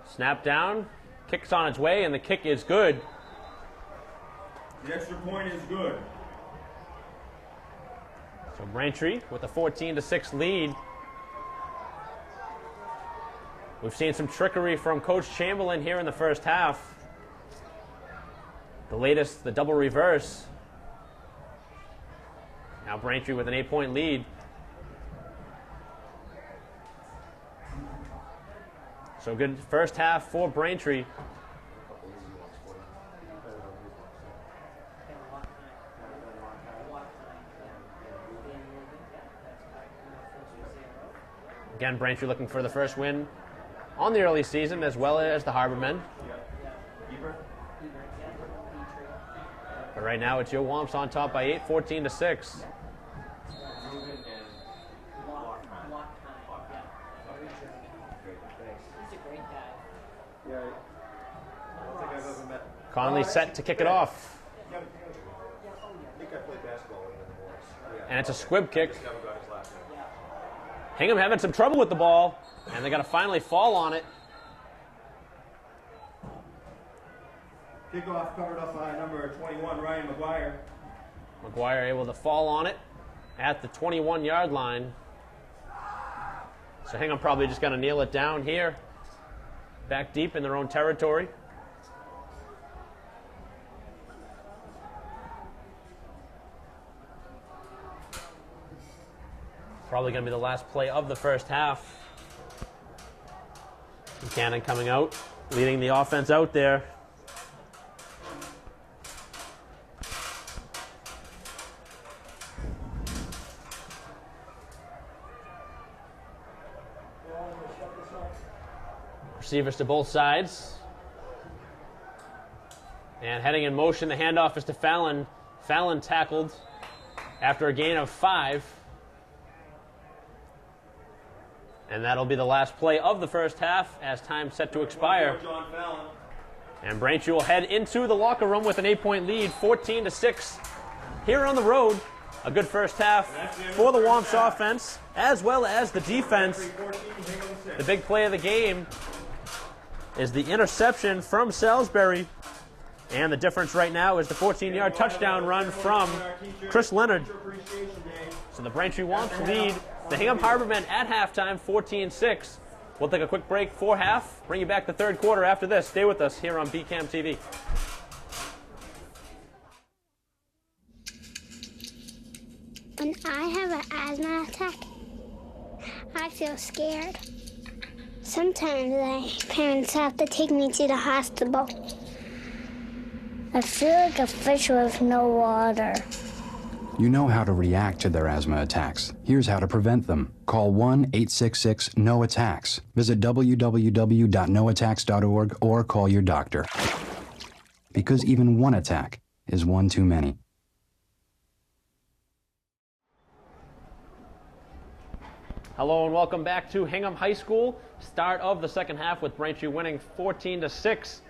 Snap down, kick's on its way, and the kick is good. The extra point is good. So Braintree with a 14-6 lead. We've seen some trickery from Coach Chamberlain here in the first half. The latest, the double reverse. Now Braintree with an 8-point lead. So good first half for Braintree. Again, Braintree looking for the first win on the early season, as well as the Harbormen. But right now, it's Yo Womps on top by 8, 14-6. Conley set to kick it off. And it's a squib kick. Hingham having some trouble with the ball, and they got to finally fall on it. Kickoff covered up by number 21, Ryan McGuire. McGuire able to fall on it at the 21-yard line. So Hingham probably just going to kneel it down here, back deep in their own territory. Probably going to be the last play of the first half. Buchanan coming out, leading the offense out there. Receivers to both sides. And heading in motion, the handoff is to Fallon. Fallon tackled after a gain of 5. And that'll be the last play of the first half as time set to expire. John Fallon. And Braintree will head into the locker room with an 8-point lead, 14-6. here on the road. A good first half for the Womps offense, as well as the defense. The big play of the game is the interception from Salisbury. And the difference right now is the 14-yard touchdown run from Chris Leonard. So the Braintree Womps lead the Hingham Harbormen at halftime, 14-6. We'll take a quick break for half. Bring you back the third quarter after this. Stay with us here on BCAM TV. When I have an asthma attack, I feel scared. Sometimes my parents have to take me to the hospital. I feel like a fish with no water. You know how to react to their asthma attacks. Here's how to prevent them. Call 1-866-NO-ATTACKS. Visit www.noattacks.org or call your doctor. Because even one attack is one too many. Hello and welcome back to Hingham High School. Start of the second half with Braintree winning 14-6.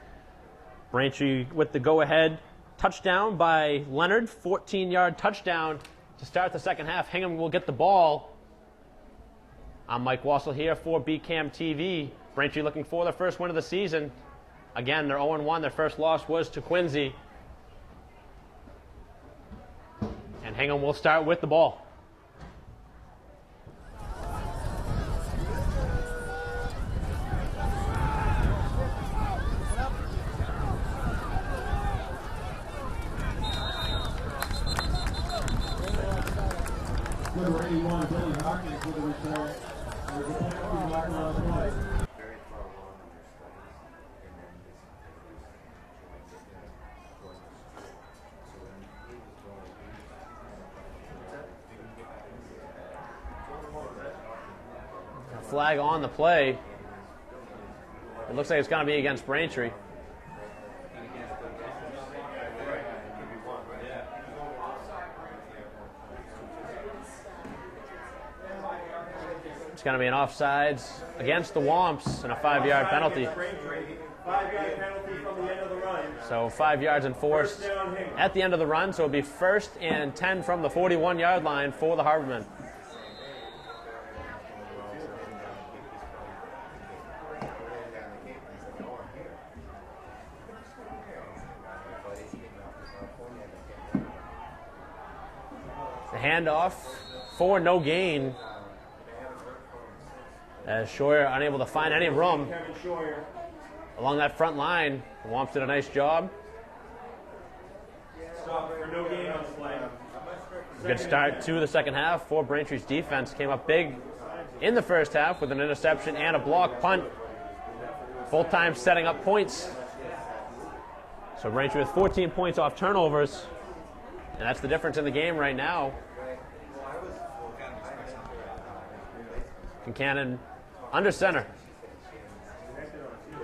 Braintree with the go-ahead touchdown by Leonard, 14-yard touchdown to start the second half. Hingham will get the ball. I'm Mike Wassel here for BCAM TV. Braintree looking for their first win of the season. Again, they're 0-1. Their first loss was to Quincy. And Hingham will start with the ball. Number 81, Billy Hawkins with a return. There's a penalty marker on the play. A flag on the play. It looks like it's going to be against Braintree. It's going to be an offsides against the Womps and a 5-yard penalty. 5-yard penalty from the end of the run. So 5 yards enforced at the end of the run. So it'll be 1st and 10 from the 41-yard line for the Harbormen. The handoff for no gain. As Scheuer unable to find any room along that front line. The Womps did a nice job. Stop for no gain on the play. Good start to the second half for Braintree's defense. Came up big in the first half with an interception and a block punt. Full time setting up points. So Braintree with 14 points off turnovers. And that's the difference in the game right now. Concannon under center.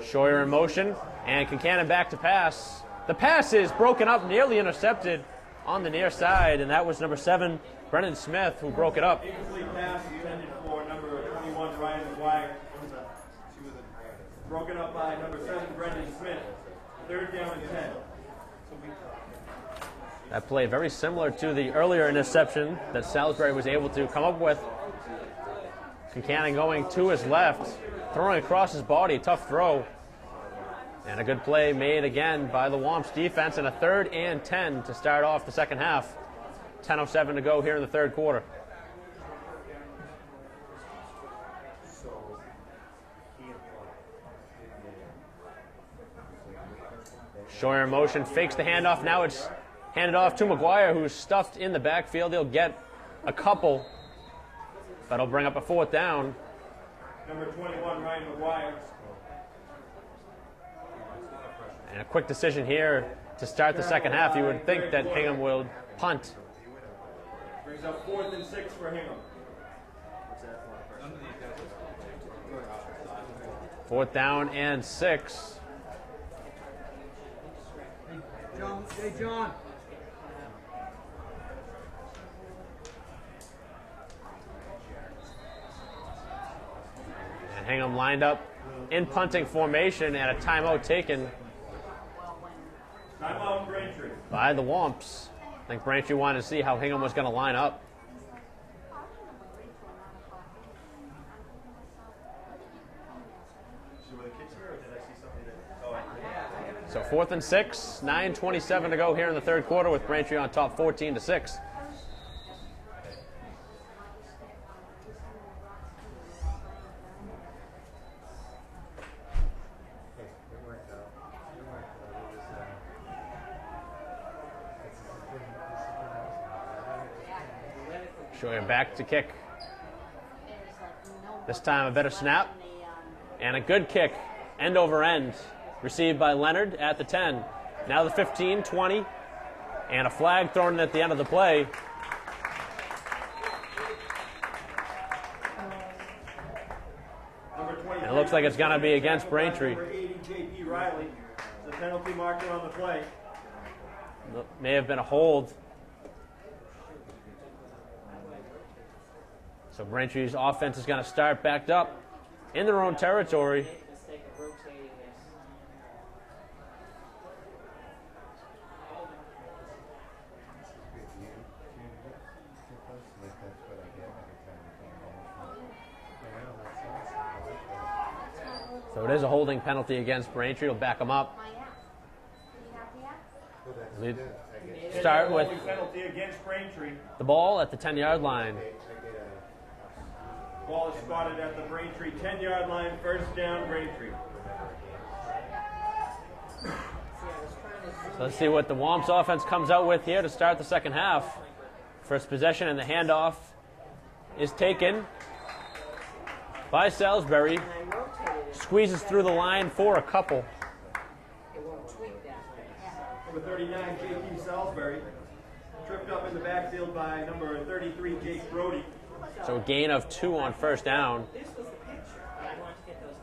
Scheuer in motion, and Concannon back to pass. The pass is broken up, nearly intercepted on the near side, and that was number 7, Brendan Smith, who broke it up. Incomplete pass intended for number 21, Ryan McGuire. Broken up by number 7, Brendan Smith. 3rd down and 10. That play very similar to the earlier interception that Salisbury was able to come up with. Concannon going to his left, throwing across his body, tough throw. And a good play made again by the Womps defense, and a 3rd and 10 to start off the second half. 10:07 to go here in the third quarter. Scheuer in motion, fakes the handoff. Now it's handed off to McGuire, who's stuffed in the backfield. He'll get a couple. That'll bring up a 4th down. Number 21, Ryan McGuire. And a quick decision here to start the second half. You would think that Hingham will punt. Brings up 4th and 6 for Hingham. 4th down and 6. Hey, John. And Hingham lined up in punting formation, and a timeout taken Timeout Braintree. by the Womps. think Braintree wanted to see how Hingham was going to line up. So 4th and 6, 9:27 to go here in the third quarter with Braintree on top 14-6. Schroyer back to kick. This time a better snap. And a good kick, end over end. Received by Leonard at the 10. Now the 15, 20. And a flag thrown in at the end of the play. And it looks like it's going to be against Braintree. Number 80, J.P. Riley. The penalty marker on the play. May have been a hold. So Braintree's offense is going to start backed up in their own territory. So it is a holding penalty against Braintree. Will back them up. We start with Penalty against Braintree. the ball at the 10-yard line. Ball is spotted at the Braintree 10-yard line. First down, Braintree. So let's see what the Womps offense comes out with here to start the second half. First possession, and the handoff is taken by Salisbury. Squeezes through the line for a couple. Number 39, J.P. Salisbury. Tripped up in the backfield by number 33, Jake Brody. So a gain of 2 on first down.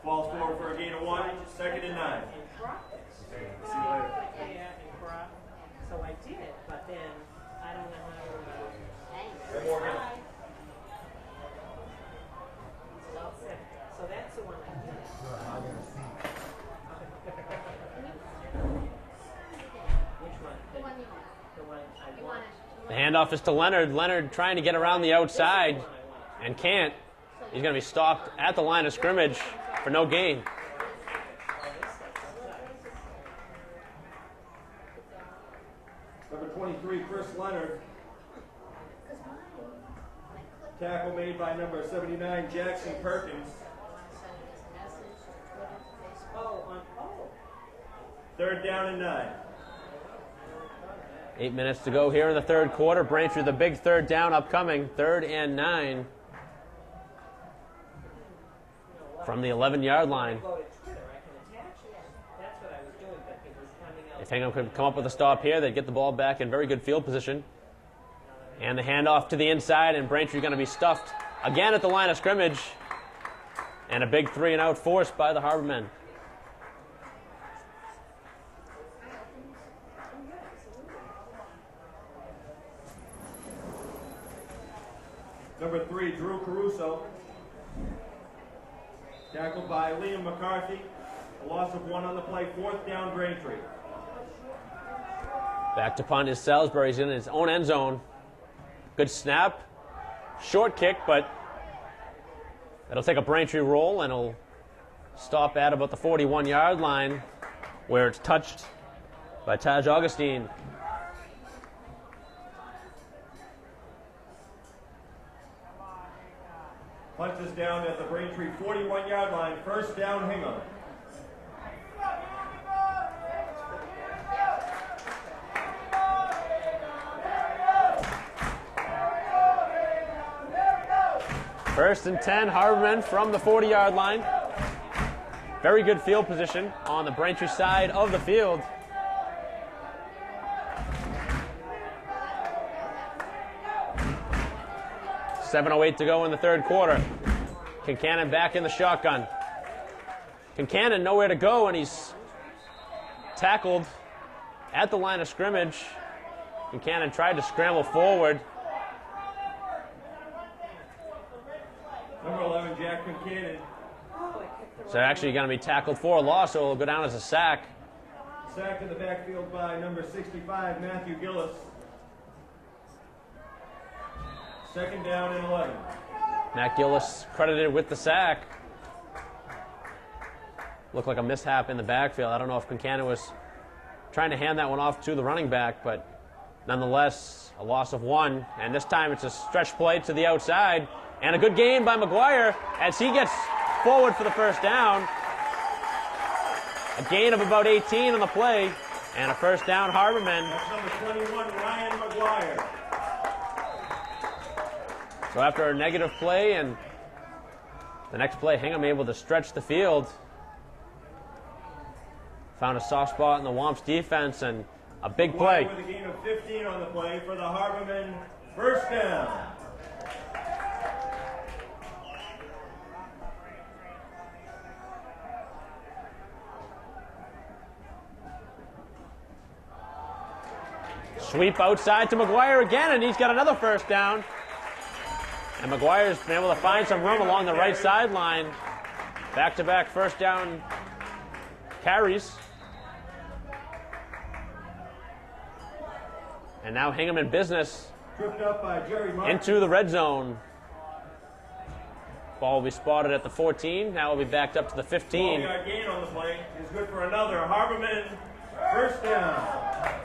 Falls forward for a gain of 1. Second and 9. So I did, but then I don't know how to. Morgan. So that's the one I did. Which one? The one you want. The one I You want. want it. The handoff is to Leonard. Leonard trying to get around the outside and can't. He's going to be stopped at the line of scrimmage for no gain. Number 23, Chris Leonard. Tackle made by number 79, Jackson Perkins. Third down and 9. 8 minutes to go here in the third quarter. Braintree, the big third down upcoming. 3rd and 9 from the 11-yard line. If Hingham could come up with a stop here, they'd get the ball back in very good field position. And the handoff to the inside, and Braintree going to be stuffed again at the line of scrimmage. And a big 3-and-out forced by the Harbor men. Number 3, Drew Caruso. Tackled by Liam McCarthy. A loss of 1 on the play. 4th down, Braintree. Back to punt is Salisbury. He's in his own end zone. Good snap. Short kick, but it'll take a Braintree roll, and it'll stop at about the 41-yard line, where it's touched by Taj Augustine. Punt is down at the Braintree 41-yard line. First down, Hingham. First and 10, Harbormen from the 40-yard line. Very good field position on the Braintree side of the field. .708 to go in the third quarter. Kincannon back in the shotgun. Kincannon nowhere to go, and he's tackled at the line of scrimmage. Kincannon tried to scramble forward. Number 11, Jack Kincannon. So actually going to be tackled for a loss, so it'll go down as a sack. Sacked in the backfield by number 65, Matthew Gillis. Second down and 11. Matt Gillis credited with the sack. Looked like a mishap in the backfield. I don't know if Concannon was trying to hand that one off to the running back, but nonetheless, a loss of 1. And this time it's a stretch play to the outside. And a good gain by McGuire as he gets forward for the first down. A gain of about 18 on the play. And a first down, Harbormen. That's number 21, Ryan McGuire. So after a negative play and the next play, Hingham able to stretch the field. Found a soft spot in the Womps defense and a big play. With a gain of 15 on the play for the Harbormen. First down. Sweep outside to McGuire again, and he's got another first down. And McGuire's been able to find some room along the right sideline. Back-to-back first down carries. And now Hingham in business Tripped up by Jerry Martin. into the red zone. Ball will be spotted at the 14. Now will be backed up to the 15. 12-yard gain on the play is good for another Harbormen. First down.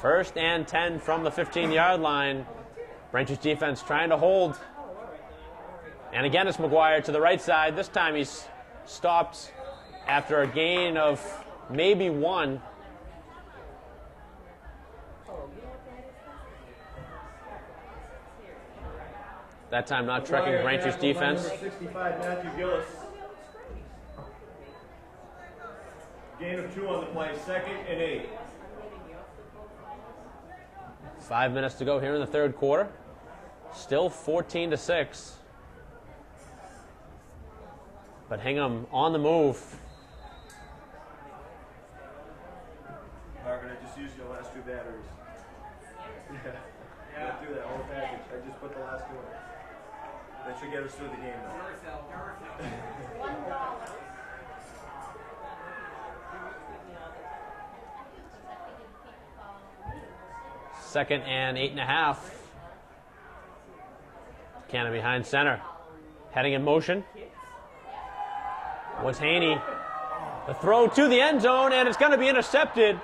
First and 10 from the 15-yard line. Braintree's defense trying to hold. And again, it's McGuire to the right side. This time he's stopped after a gain of maybe 1. That time not trekking Braintree's defense. Number 65, Matthew Gillis. Gain of 2 on the play, second and 8. 5 minutes to go here in the third quarter. Still 14-6. But Hingham on the move. Margaret, I just used your last 2 batteries. Yeah. Don't do that whole package. I just put the last 2 in. That should get us through the game though. Second and 8.5. Cannon behind center. Heading in motion. Was Haney. The throw to the end zone, and it's going to be intercepted.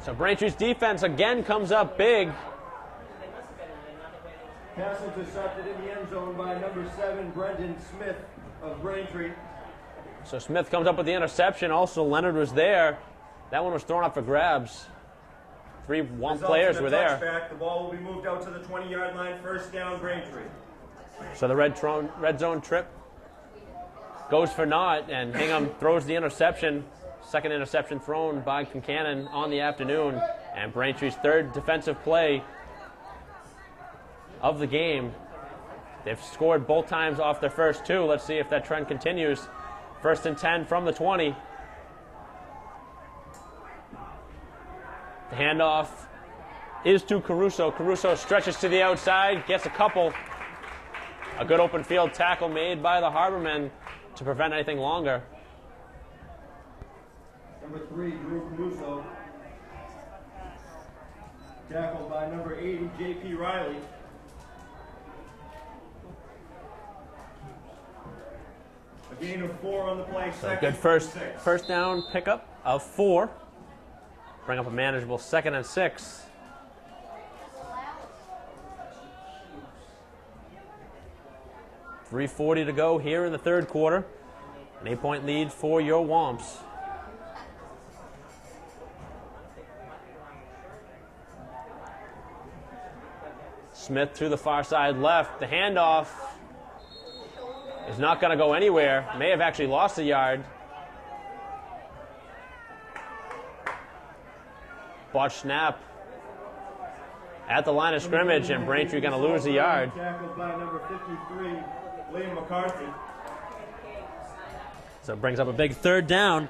So Braintree's defense again comes up big. Pass intercepted in the end zone by number 7, Brendan Smith of Braintree. So Smith comes up with the interception. Also, Leonard was there. That one was thrown up for grabs. 3 Womp players were there. Touchback. The ball will be moved out to the 20-yard line. First down, Braintree. So the red zone trip goes for naught, and Hingham throws the interception. Second interception thrown by Concannon on the afternoon, and Braintree's third defensive play of the game. They've scored both times off their first 2. Let's see if that trend continues. First and 10 from the 20. The handoff is to Caruso. Caruso stretches to the outside, gets a couple. A good open field tackle made by the Harbormen to prevent anything longer. Number 3, Drew Caruso. Tackled by number 80, J.P. Riley. A gain of 4 on the play. So good first down pickup of 4. Bring up a manageable 2nd and 6. .340 to go here in the third quarter. An 8-point lead for your Womps. Smith to the far side left. The handoff is not going to go anywhere. May have actually lost a yard. Botch snap at the line of scrimmage, and Braintree going to lose a yard. Tackled by number 53, Liam McCarthy. So it brings up a big third down.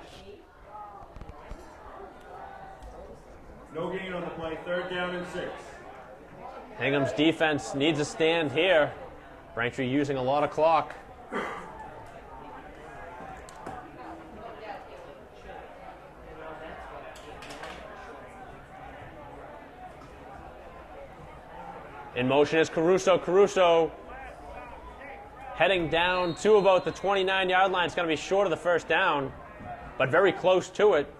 No gain on the play. Third down and 6. Hingham's defense needs a stand here. Braintree using a lot of clock. In motion is Caruso. Caruso heading down to about the 29-yard line. It's going to be short of the first down, but very close to it.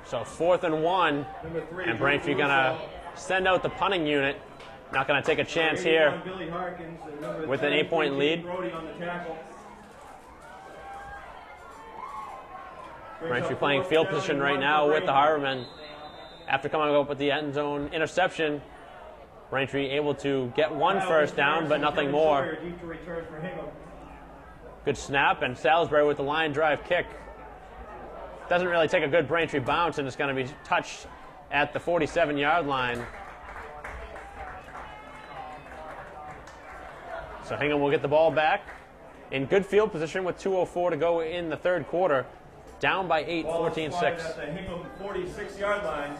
So 4th and 1, and Braintree going to send out the punting unit. Not going to take a chance here with an 8-point lead. Braintree playing field position right now with the Harbormen. After coming up with the end zone interception, Braintree able to get one first down, but nothing more. Good snap, and Salisbury with the line drive kick. Doesn't really take a good Braintree bounce, and it's going to be touched at the 47-yard line. So Hingham will get the ball back in good field position with 2:04 to go in the third quarter. Down by 8, 14-6. At the Hingham 46-yard line.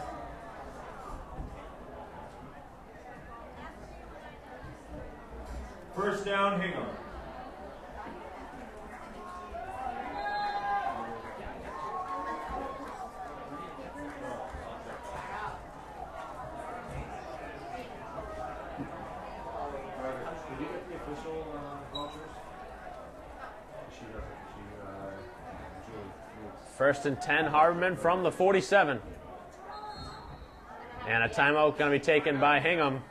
First down, Hingham. First and 10, Harbormen from the 47. And a timeout going to be taken by Hingham.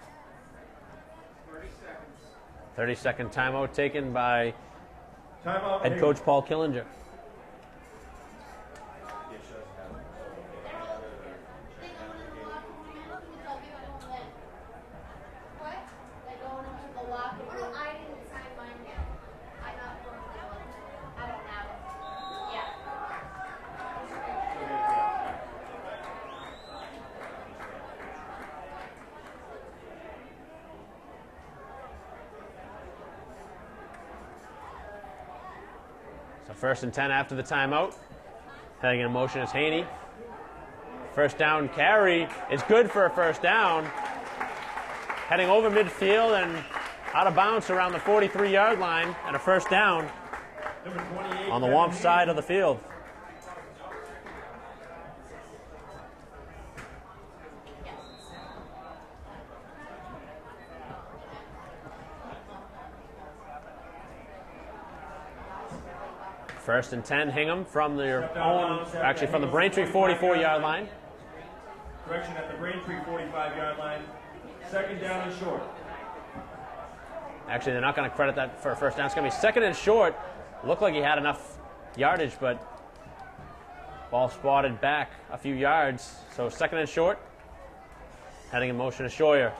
30-second timeout taken by head coach Paul Killinger. First and 10 after the timeout. Heading in motion is Haney. First down carry is good for a first down. Heading over midfield and out of bounds around the 43-yard line, and a first down on the Womp side of the field. First and 10, Hingham from their own, actually from the Braintree 44-yard line. Correction at the Braintree 45-yard line. Second down and short. Actually, they're not going to credit that for a first down. It's going to be second and short. Looked like he had enough yardage, but ball spotted back a few yards. So second and short. Heading in motion is Scheuer.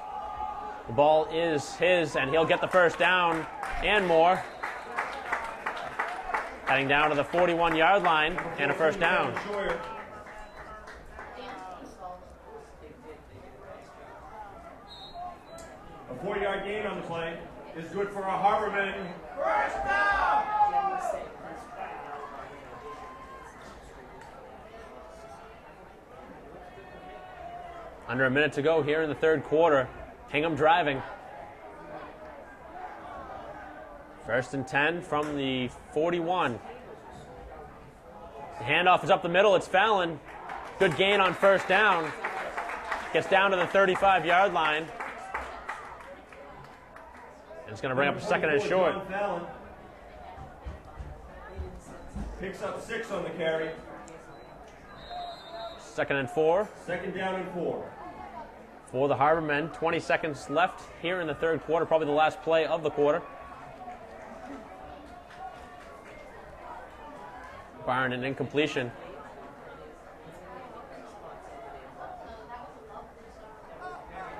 The ball is his, and he'll get the first down and more. Heading down to the 41-yard line and a first down. A 4-yard gain on the play is good for a Harbormen. First down! Under a minute to go here in the third quarter. Hingham driving. First and 10 from the 41. The handoff is up the middle. It's Fallon. Good gain on first down. Gets down to the 35-yard line. And it's going to bring up a second and short. Picks up 6 on the carry. Second and 4. Second down and 4. For the Harbormen. 20 seconds left here in the third quarter. Probably the last play of the quarter. Barring an incompletion.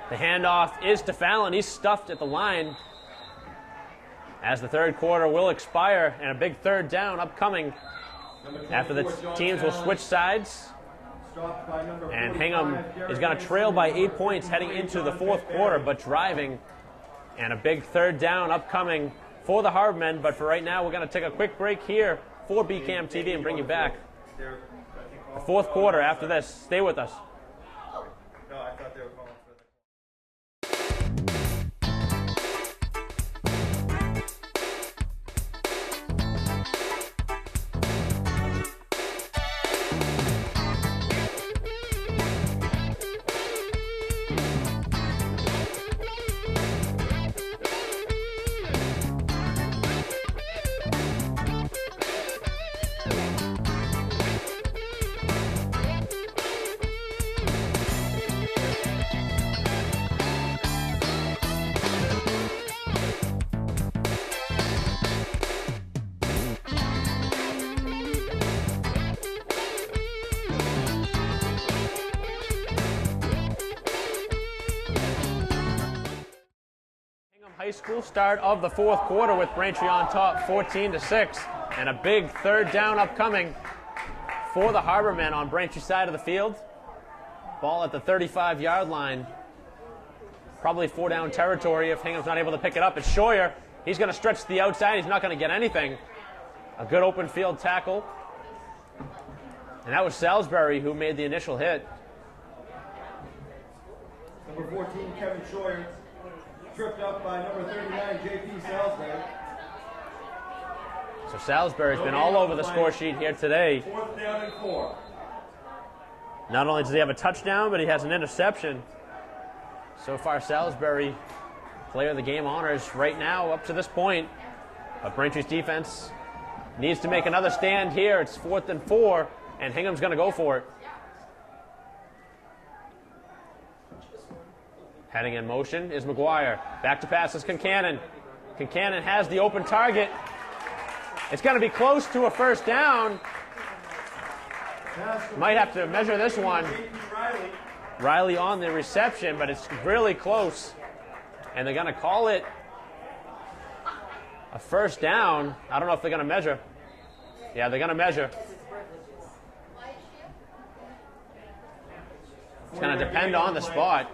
The handoff is to Fallon. He's stuffed at the line as the third quarter will expire, and a big third down upcoming after the teams will switch sides. And Hingham is going to trail by 8 points heading into the fourth quarter, but driving. And a big third down upcoming for the Harbormen. But for right now, we're going to take a quick break here for BCAM TV and bring you back. The fourth quarter after this. Stay with us. No, I thought they were calling for the... High School, start of the fourth quarter with Braintree on top 14-6, and a big third down upcoming for the Harbormen on Braintree side of the field. Ball at the 35-yard line. Probably 4-down territory if Hingham's not able to pick it up. It's Scheuer. He's going to stretch to the outside. He's not going to get anything. A good open field tackle. And that was Salisbury who made the initial hit. Number 14, Kevin Scheuer, tripped up by number 39, J.P. Salisbury. So Salisbury's been all over the score sheet here today. 4th down and 4. Not only does he have a touchdown, but he has an interception. So far, Salisbury, player of the game honors right now up to this point. But Braintree's defense needs to make another stand here. It's 4th and 4, and Hingham's going to go for it. Heading in motion is McGuire. Back to pass is Concannon. Concannon has the open target. It's going to be close to a first down. Might have to measure this one. Riley on the reception, but it's really close. And they're going to call it a first down. I don't know if they're going to measure. Yeah, they're going to measure. It's going to depend on the spot.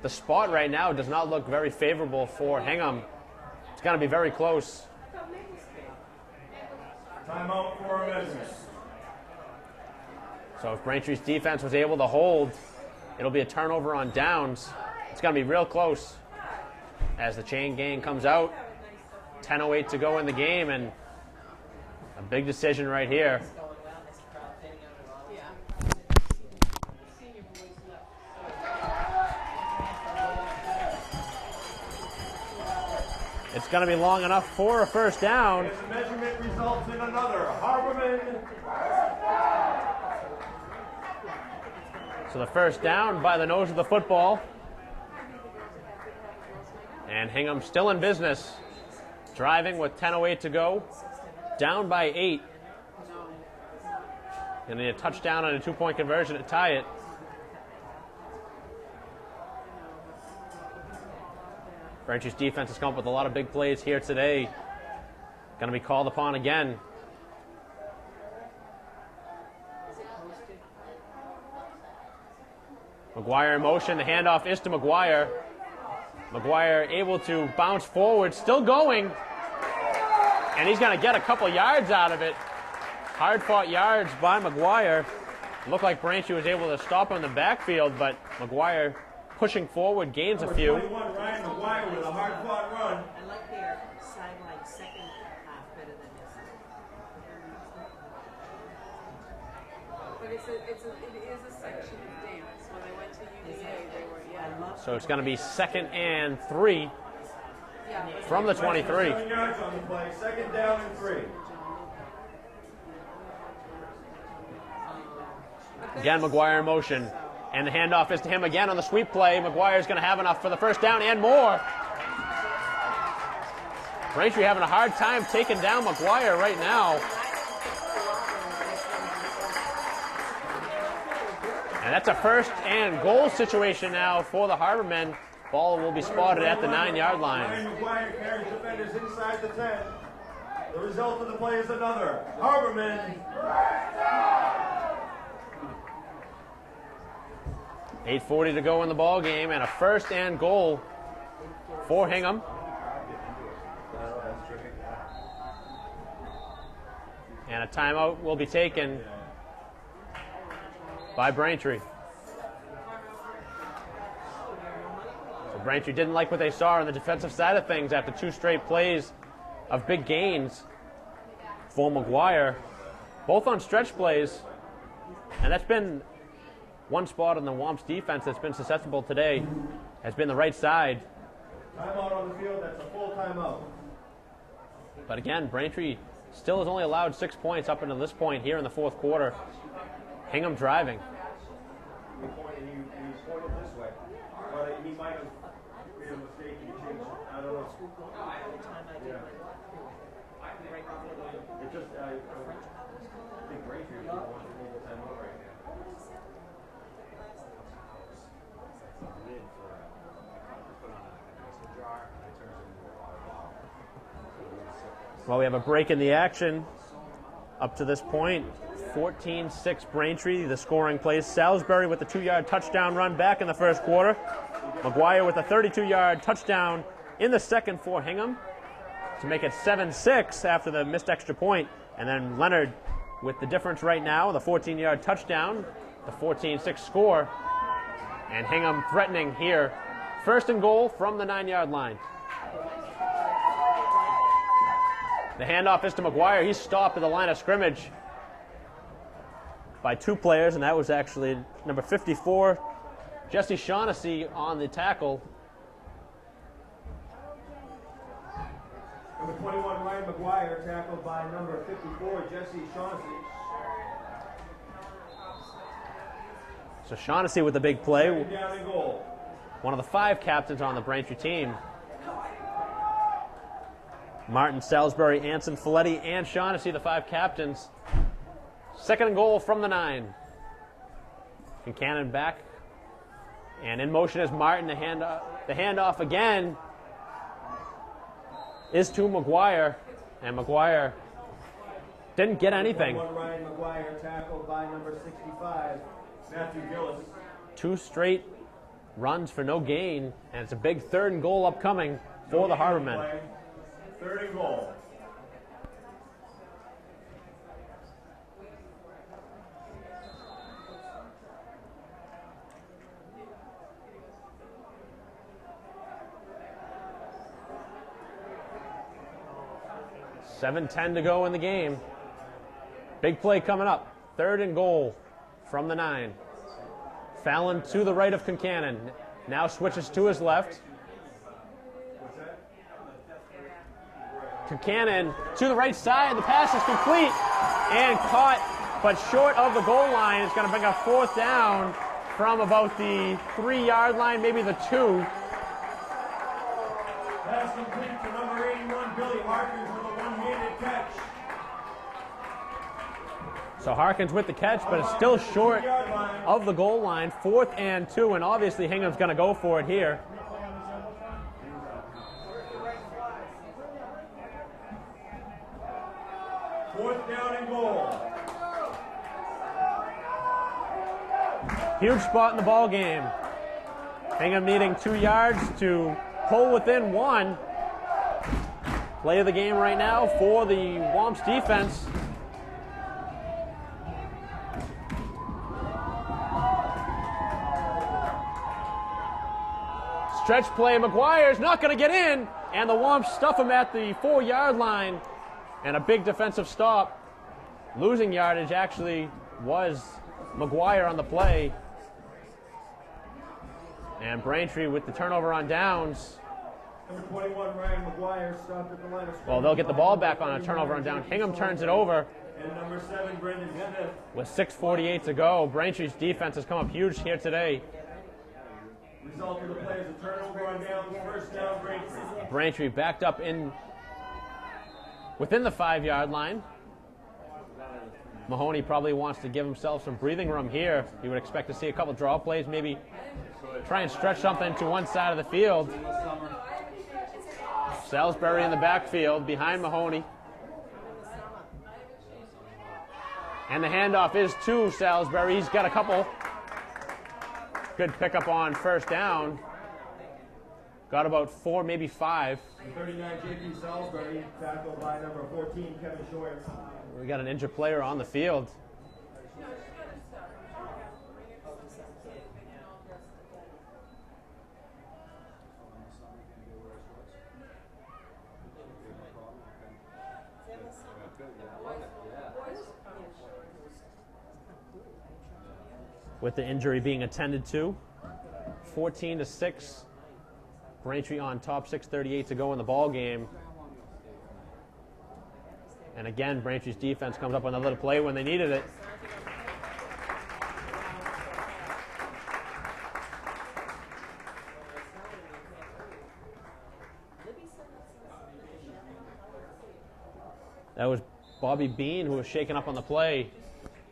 The spot right now does not look very favorable for Hingham. It's going to be very close. Timeout for amendments. So if Braintree's defense was able to hold, it'll be a turnover on downs. It's going to be real close as the chain gang comes out. 10:08 to go in the game, and a big decision right here. It's going to be long enough for a first down. This measurement results in another Harborman. So the first down by the nose of the football. And Hingham still in business. Driving with 10:08 to go. Down by 8. Going to need a touchdown and a 2-point conversion to tie it. Braintree's defense has come up with a lot of big plays here today. Going to be called upon again. McGuire in motion. The handoff is to McGuire. McGuire able to bounce forward. Still going. And he's going to get a couple yards out of it. Hard-fought yards by McGuire. Looked like Braintree was able to stop him in the backfield, but McGuire pushing forward gains a few. 21, Ryan McGuire with a hard-fought run. I like their sideline second half better than this. But it is a section of dance. When they went to UVA, they were, yeah. So it's going to be 2nd and 3 from the 23. 7 yards on the play, 2nd down and 3. Again, McGuire in motion. And the handoff is to him again on the sweep play. McGuire's going to have enough for the first down and more. Braintree having a hard time taking down McGuire right now. And that's a 1st and goal situation now for the Harbormen. Ball will be spotted at the 9-yard line. Ryan McGuire carries defenders inside the 10. The result of the play is another Harborman. 8:40 to go in the ball game, and a 1st and goal for Hingham. And a timeout will be taken by Braintree. So Braintree didn't like what they saw on the defensive side of things after 2 straight plays of big gains for McGuire, both on stretch plays, and that's been one spot on the Womps defense that's been susceptible today, has been the right side. Timeout on the field, that's a full timeout. But again, Braintree still has only allowed 6 points up until this point here in the fourth quarter. Hingham driving. He pointed this way, but he might have made a mistake and changed it. I don't know. Yeah. It just, I think Braintree wants to move the timeout right now. Well, we have a break in the action up to this point. 14-6 Braintree, the scoring plays. Salisbury with the 2-yard touchdown run back in the first quarter. McGuire with a 32-yard touchdown in the second for Hingham to make it 7-6 after the missed extra point. And then Leonard with the difference right now, the 14-yard touchdown, the 14-6 score. And Hingham threatening here. First and goal from the 9-yard line. The handoff is to McGuire. He's stopped at the line of scrimmage by 2 players, and that was actually number 54, Jesse Shaughnessy, on the tackle. Number 21, Ryan McGuire, tackled by number 54, Jesse Shaughnessy. So Shaughnessy with the big play. Second down and goal. One of the 5 captains on the Braintree team. Martin, Salisbury, Anson, Folletti, and Shaughnessy, the 5 captains. Second and goal from the 9. Concannon back. And in motion is Martin. The handoff again is to McGuire. And McGuire didn't get anything. Ryan McGuire, tackled by number 65, Matthew Gillis. 2 straight runs for no gain. And it's a big third and goal upcoming for the Harbormen. Third and goal. $7:10 to go in the game. Big play coming up. Third and goal from the 9. Fallon to the right of Concannon. Now switches to his left. Concannon to the right side. The pass is complete and caught, but short of the goal line. It's going to bring a 4th down from about the 3-yard line, maybe the 2. Pass complete to number 81, Billy Harkins, with a one-handed catch. So Harkins with the catch, but it's still short of the goal line. 4th and 2, and obviously Hingham's going to go for it here. Fourth down and goal. Huge spot in the ball game. Hingham needing 2 yards to pull within 1. Play of the game right now for the Womps defense. Stretch play, McGuire's not going to get in, and the Womps stuff him at the 4-yard line. And a big defensive stop. Losing yardage actually was McGuire on the play. And Braintree with the turnover on downs. Number 21, Ryan McGuire, stopped at the line of scrimmage. Well, they'll get the ball back on a turnover on down. Hingham turns it over. And number 7, Brendan Smith. With 6:48 to go. Braintree's defense has come up huge here today. Result of the play is a turnover on downs, first down Braintree. Braintree backed up in within the 5-yard line. Mahoney probably wants to give himself some breathing room here. You would expect to see a couple draw plays, maybe try and stretch something to one side of the field. Salisbury in the backfield behind Mahoney. And the handoff is to Salisbury. He's got a couple. Good pickup on first down. Got about 4, maybe 5. 39, J.P. Salisbury, tackled by number 14, Kevin Short. We got an injured player on the field. With the injury being attended to. 14-6. Braintree on top, 6:38 to go in the ball game. And again, Braintree's defense comes up with another play when they needed it. That was Bobby Bean who was shaken up on the play,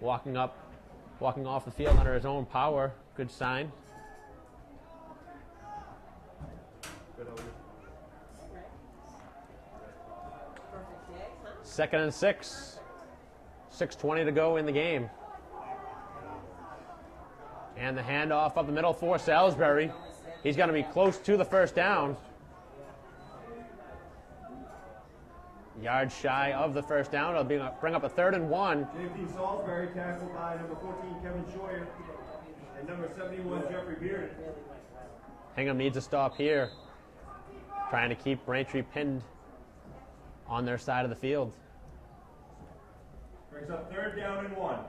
walking off the field under his own power. Good sign. Perfect day. 2nd and 6. 6:20 to go in the game. And the handoff up the middle for Salisbury. He's going to be close to the first down. Yards shy of the first down. It'll bring up a 3rd and 1. JP Salisbury tackled by number 14 Kevin Scheuer and number 71 Jeffrey Beard. Hingham needs a stop here, trying to keep Braintree pinned on their side of the field. Brings up 3rd down and 1.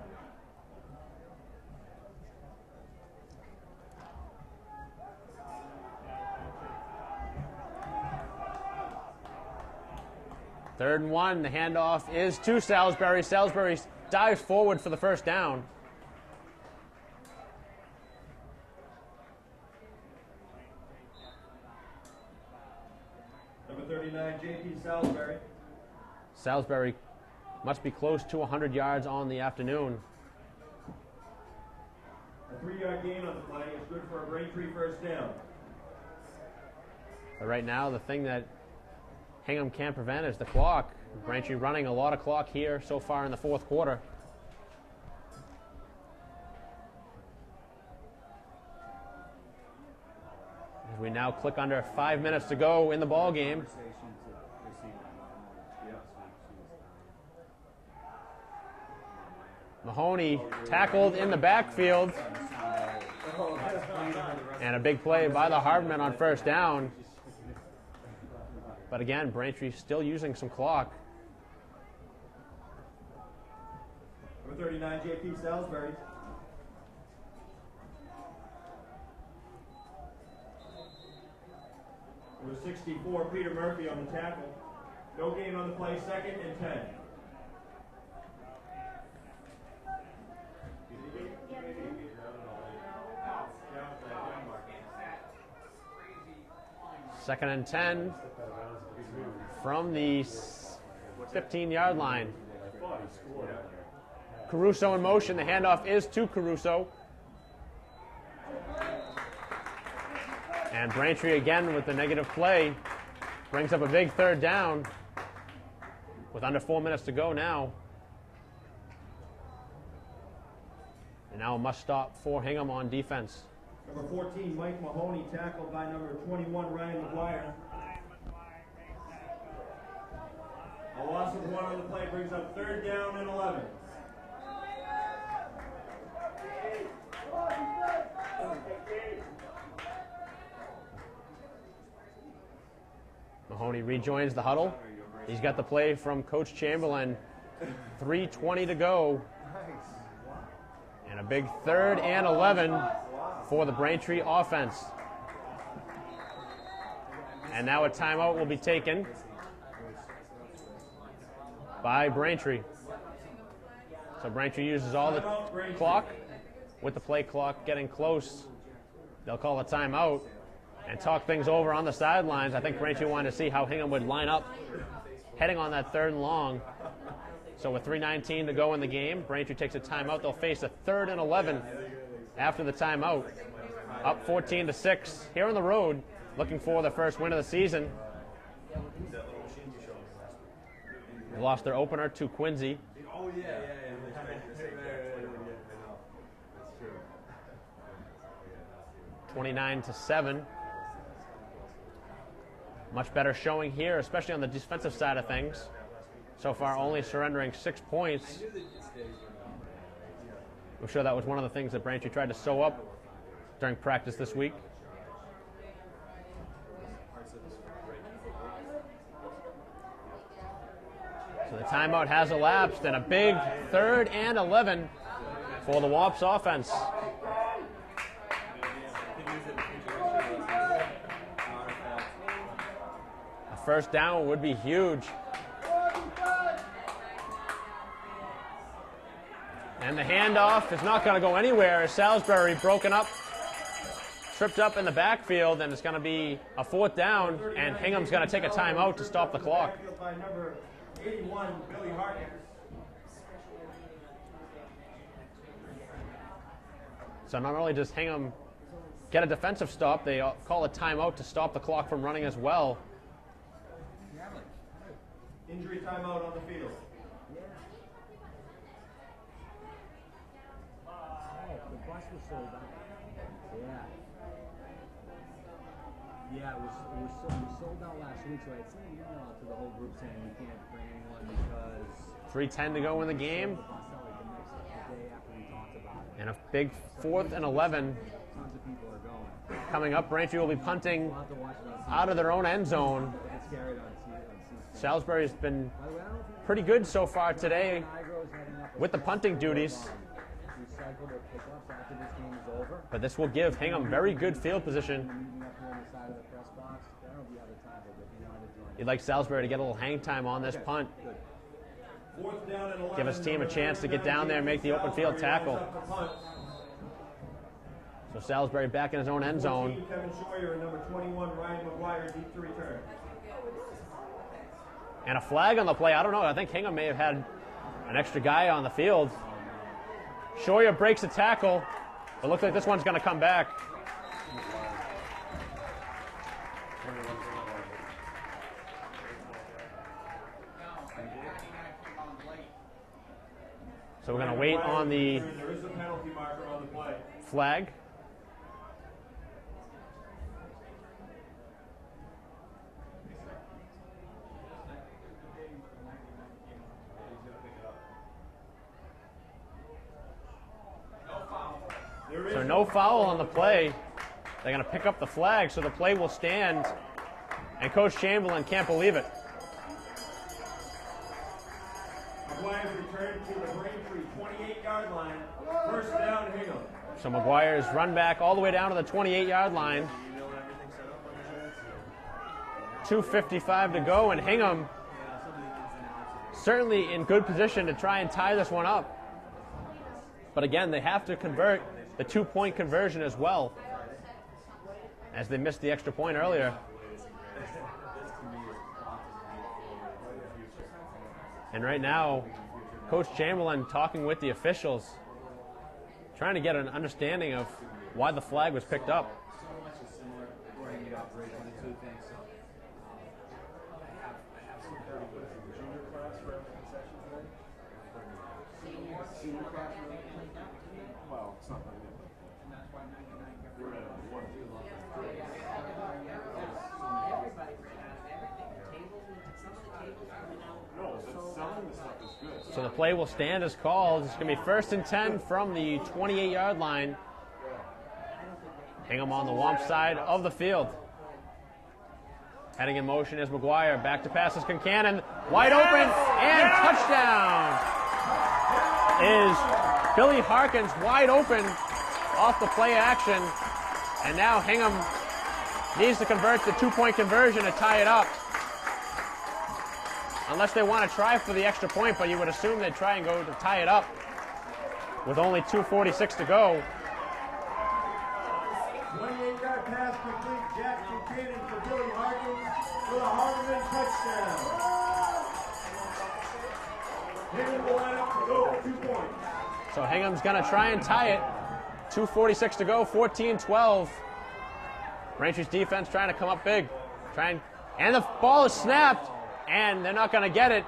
Third and 1, the handoff is to Salisbury. Salisbury dives forward for the first down. Number 39 JP Salisbury. Salisbury must be close to 100 yards on the afternoon. A 3-yard gain on the play is good for a Braintree first down. But right now, the thing that Hingham can't prevent is the clock. Braintree running a lot of clock here so far in the 4th quarter. As we now click under 5 minutes to go in the ball game. Mahoney tackled in the backfield. And a big play by the Hardman on first down. But again, Braintree still using some clock. Number 39 JP Salisbury. Number 64 Peter Murphy on the tackle. No gain on the play, 2nd and 10. Second and 10 from the 15-yard line. Caruso in motion. The handoff is to Caruso. And Braintree again with the negative play brings up a big 3rd down with under 4 minutes to go now. And now a must stop for Hingham on defense. Number 14 Mike Mahoney tackled by number 21 Ryan McGuire. A loss of 1 on the play brings up 3rd down and 11. Mahoney rejoins the huddle. He's got the play from Coach Chamberlain. 3:20 to go. And a big 3rd and 11 for the Braintree offense. And now a timeout will be taken by Braintree. So Braintree uses all the clock. With the play clock getting close, they'll call a timeout and talk things over on the sidelines. I think Braintree wanted to see how Hingham would line up heading on that 3rd and long. So with 3:19 to go in the game, Braintree takes a timeout. They'll face a 3rd and 11 after the timeout. Up 14-6 here on the road, looking for the first win of the season. They lost their opener to Quincy. 29-7. Much better showing here, especially on the defensive side of things. So far, only surrendering 6 points. I'm sure that was one of the things that Braintree tried to sew up during practice this week. So the timeout has elapsed, and a big 3rd and 11 for the Wops offense. A first down would be huge. And the handoff is not going to go anywhere. Salisbury broken up, tripped up in the backfield, and it's going to be a 4th down, and Hingham's going to take a timeout to stop the clock. By number 81 Billy Harkins. So not only does Hingham get a defensive stop, they call a timeout to stop the clock from running as well. Injury timeout on the field. was sold out. Yeah. Yeah, it was sold out last week, so I sent an email out to the whole group saying we can't bring anyone because 3:10 to go in the game. The day after we talked about it. And a big 4th and 11 Tons of people are going. coming up. Braintree will be punting We'll have to watch it on out of their own end zone. It's carried on C-SPAN. Salisbury's been By the way, I don't know if you pretty good so far today Nigro's heading up with the punting duties. recycle their pickups after this game is over. But this will give Hingham very good field position. Meeting up here on the side of the press box. I don't know if you have the time, but if you wanted to join. You'd like Salisbury to get a little hang time on this punt. Good. 4th down and 11. Give his team a chance to get down there and make the open field tackle. So Salisbury back in his own end zone. 14, Kevin Scheuer and number 21, Ryan McGuire, deep to return. And a flag on the play. I don't know. I think Hingham may have had an extra guy on the field. Scheuer breaks a tackle. It looks like this one's going to come back. So we're going to wait on the There is a penalty marker on the play. flag. So no foul on the play. They're going to pick up the flag, so the play will stand. And Coach Chamberlain can't believe it. McGuire returned to the Braintree 28-yard line. 1st down, Hingham. So McGuire's run back all the way down to the 28-yard line. 2:55 to go, and Hingham certainly in good position to try and tie this one up. But again, they have to convert the 2-point conversion as well, as they missed the extra point earlier. And right now, Coach Chamberlain talking with the officials, trying to get an understanding of why the flag was picked up. So the play will stand as called. It's going to be 1st and 10 from the 28-yard line. Hingham on the Womp side of the field. Heading in motion is McGuire. Back to pass is Concannon. Wide open and touchdown is Billy Harkins, wide open off the play action. And now Hingham needs to convert the 2-point conversion to tie it up. Unless they want to try for the extra point, but you would assume they'd try and go to tie it up with only 2:46 to go. 28-yard pass complete. Jack Concannon for Billy Harkins for the Hardeman touchdown. Hingham will line up to go for 2 points. So Hingham's going to try and tie it. 2:46 to go, 14-12. Braintree's defense trying to come up big. And the ball is snapped, and they're not going to get it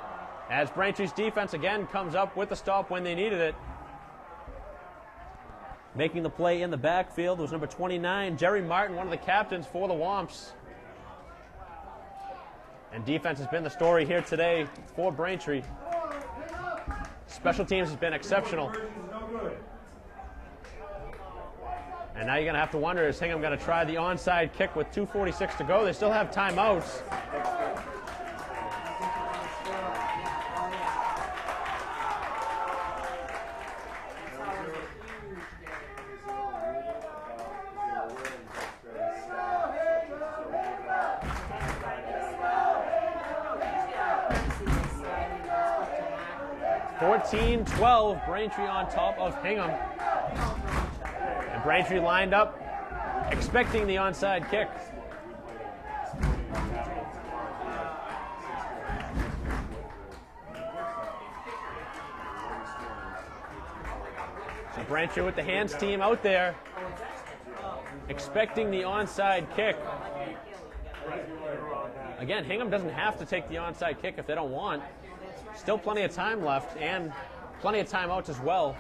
as Braintree's defense again comes up with the stop when they needed it. Making the play in the backfield was number 29, Jerry Martin, one of the captains for the Womps. And defense has been the story here today for Braintree. Special teams has been exceptional. And now you're going to have to wonder, is Hingham going to try the onside kick with 2:46 to go? They still have timeouts. Fourteen 12, Braintree on top of Hingham. And Braintree lined up, expecting the onside kick. So Braintree with the hands team out there, expecting the onside kick. Again, Hingham doesn't have to take the onside kick if they don't want. Still plenty of time left and plenty of timeouts as well.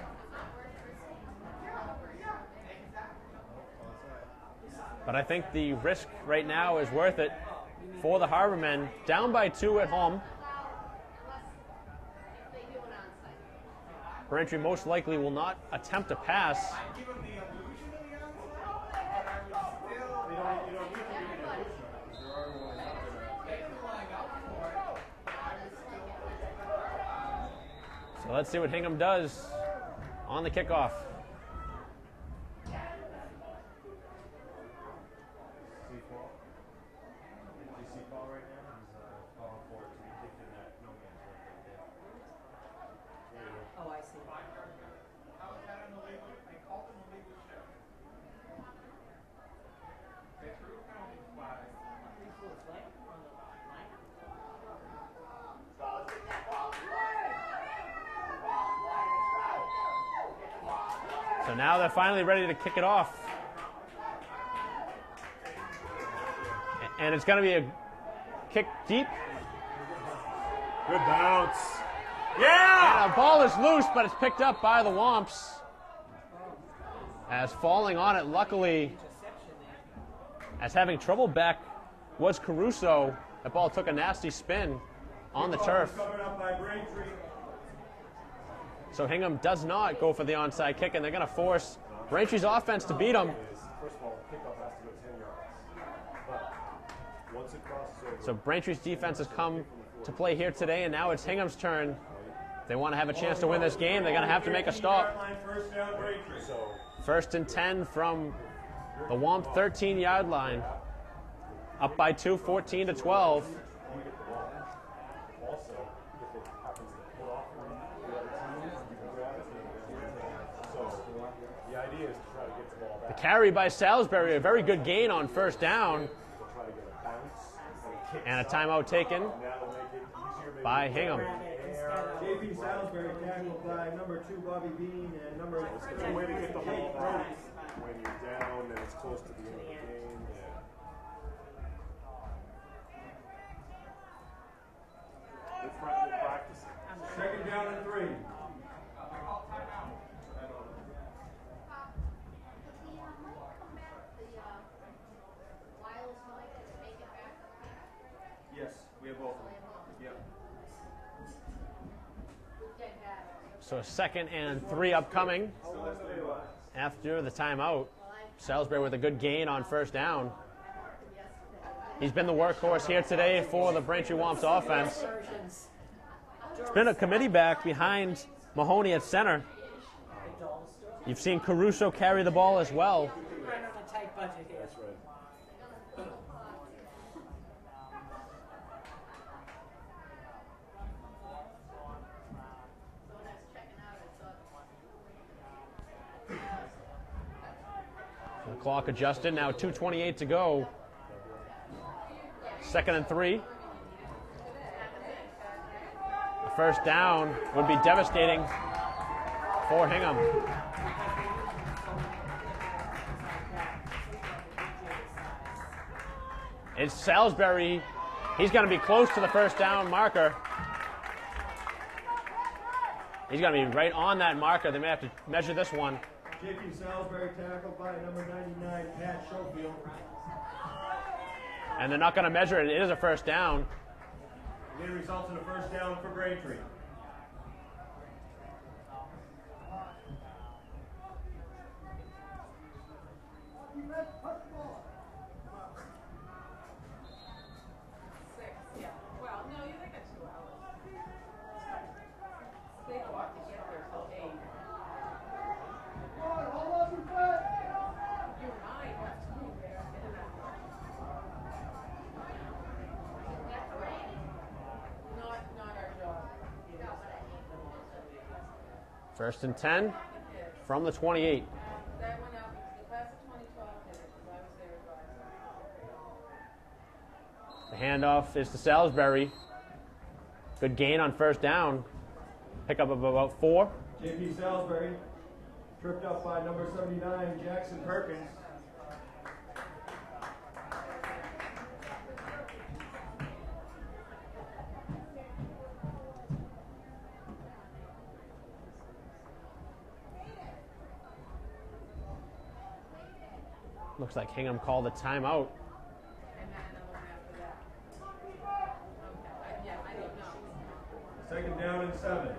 But I think the risk right now is worth it for the Harbor men. Down by 2 at home. Braintree most likely will not attempt a pass. So let's see what Hingham does on the kickoff. Oh, I see. So now they're finally ready to kick it off. And it's going to be a kick deep. Good bounce. Yeah! And a ball is loose, but it's picked up by the Womps. As falling on it, luckily, as having trouble back was Caruso. That ball took a nasty spin on the turf. Covered up by Braintree. So Hingham does not go for the onside kick, and they're going to force Braintree's offense to beat them. First of all, kickoff has to go 10 yards. But once it crosses over, So Braintree's defense has come to play here today, and now it's Hingham's turn. If they want to have a chance to win this game, they're going to have to make a stop. First down, Braintree. First and 10 from the Womp 13-yard line. Up by 2, 14 to 12. also, if it happens to pull off from the other team, you can grab it. So the idea is to try to get the ball back. The carry by Salisbury, a very good gain on first down. They'll try to get a bounce and a kick. And a timeout taken And that'll make it easier maybe by to Hingham. JP Salisbury tackled by number 2 Bobby Bean and number It's a way to get the ball back when you're down and it's close to the end of the game. Yeah. We're practicing. Second down and 3. Yes, we have both of them. Yep. So second and 3 upcoming after the timeout. Salisbury with a good gain on first down. He's been the workhorse here today for the Braintree Womps offense. It's been a committee back behind Mahoney at center. You've seen Caruso carry the ball as well. Right on a tight budget here. That's right. The clock adjusted, now 2:28 to go. Second and 3. The first down would be devastating for Hingham. It's Salisbury. He's going to be close to the first down marker. He's going to be right on that marker. They may have to measure this one. JP Salisbury tackled by number 99 Pat Schofield. And they're not going to measure it. It is a first down. Again, results in a first down for Braintree. Yeah. Well, no, you think it's 2 hours. They don't have to get there till 8. You and I have to move there in an hour. Not our job. First and 10 from the 28. That went out, the class of 2012 did it, because I was there advising. The handoff is to Salisbury. Good gain on first down. Pickup of about 4. JP Salisbury tripped up by number 79 Jackson Perkins. Looks like Hingham called a timeout. And then another one after that. Okay, yeah, I don't know. Second down and 7.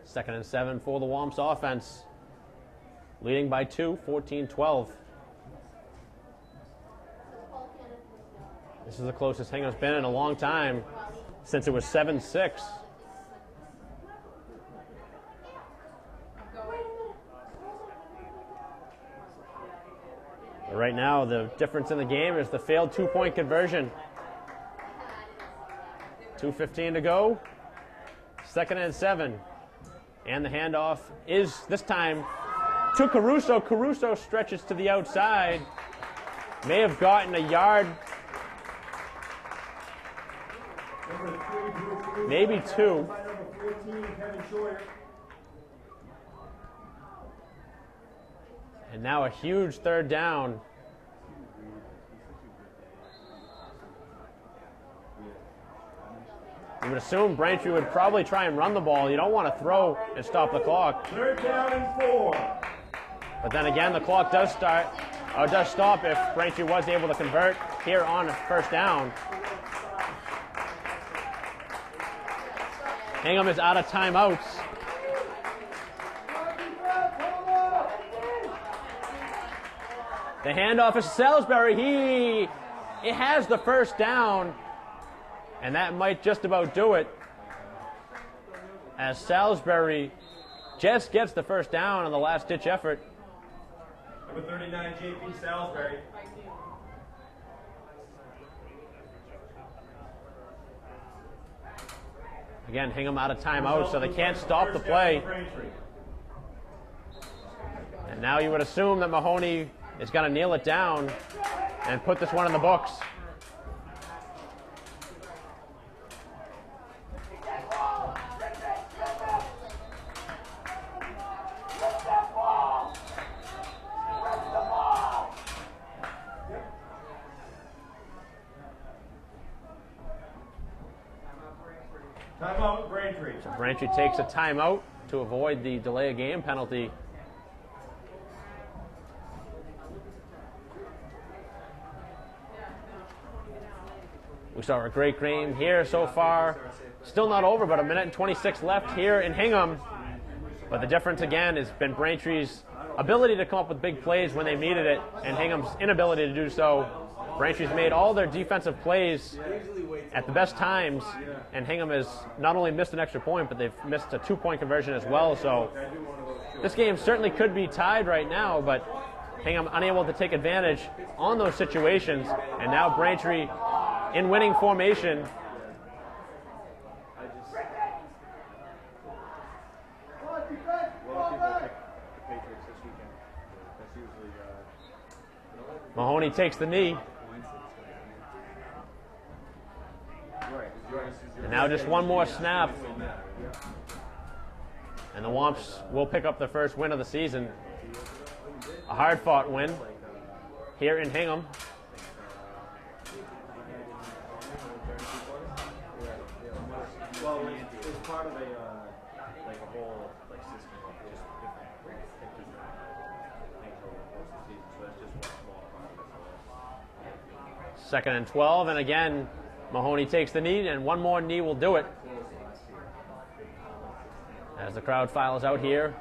Second and 7 for the Womps offense. Leading by 2, 14-12. This is the closest Hingham's been in a long time, since it was 7-6. But right now, the difference in the game is the failed 2-point conversion. 2:15 to go. Second and 7. And the handoff is, this time, to Caruso. Caruso stretches to the outside. May have gotten a yard. Maybe 2. And now a huge third down. You would assume Braintree would probably try and run the ball. You don't want to throw and stop the clock. Third down and 4. But then again, the clock does stop if Braintree was able to convert here on first down. Hingham is out of timeouts. The handoff is Salisbury. It has the first down, and that might just about do it, as Salisbury just gets the first down on the last-ditch effort. Number 39, J.P. Salisbury. Again, Hingham out of timeout, so they can't stop the play. And now you would assume that Mahoney is going to kneel it down and put this one in the books. Timeout, Braintree. So Braintree takes a timeout to avoid the delay of game penalty. We saw a great game here so far. Still not over, but 1:26 left here in Hingham. But the difference again has been Braintree's ability to come up with big plays when they needed it, and Hingham's inability to do so. Braintree's made all their defensive plays at the best times, and Hingham has not only missed an extra point, but they've missed a 2-point conversion as well. So this game certainly could be tied right now, but Hingham unable to take advantage on those situations, and now Braintree in winning formation. Mahoney takes the knee. And now just one more snap. And the Womps will pick up their first win of the season. A hard-fought win here in Hingham. Well, it's part of a whole system of just different things over the course of the season. So that's just one small part of it. Second and 12, and again, Mahoney takes the knee, and one more knee will do it. As the crowd files out here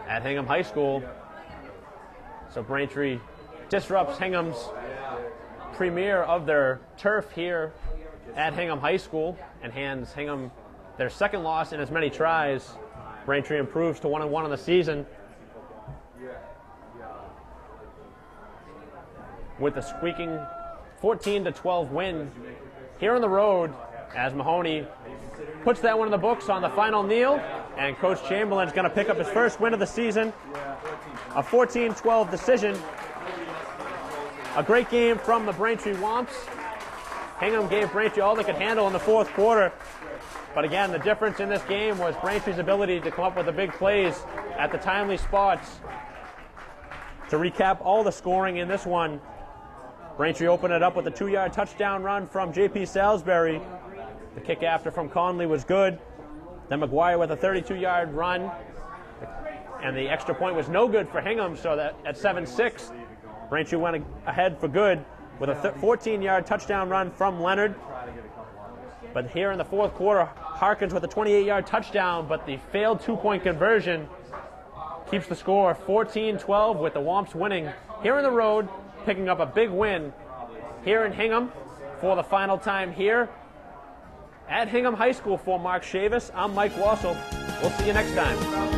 at Hingham High School. So Braintree disrupts Hingham's premiere of their turf here at Hingham High School and hands Hingham their second loss in as many tries. Braintree improves to 1-1 on the season with a squeaking 14-12 win here on the road, as Mahoney puts that one in the books on the final kneel, and Coach Chamberlain's going to pick up his first win of the season, a 14-12 decision. A great game from the Braintree Womps. Hingham gave Braintree all they could handle in the fourth quarter, but again, the difference in this game was Braintree's ability to come up with the big plays at the timely spots. To recap all the scoring in this one, Braintree opened it up with a 2-yard touchdown run from J.P. Salisbury. The kick after from Conley was good. Then McGuire with a 32-yard run. And the extra point was no good for Hingham, so that at 7-6, Braintree went ahead for good with a 14-yard touchdown run from Leonard. But here in the fourth quarter, Harkins with a 28-yard touchdown, but the failed two-point conversion keeps the score 14-12 with the Womps winning here on the road, picking up a big win here in Hingham for the final time here at Hingham High School. For Mark Chavis, I'm Mike Wassel. We'll see you next time.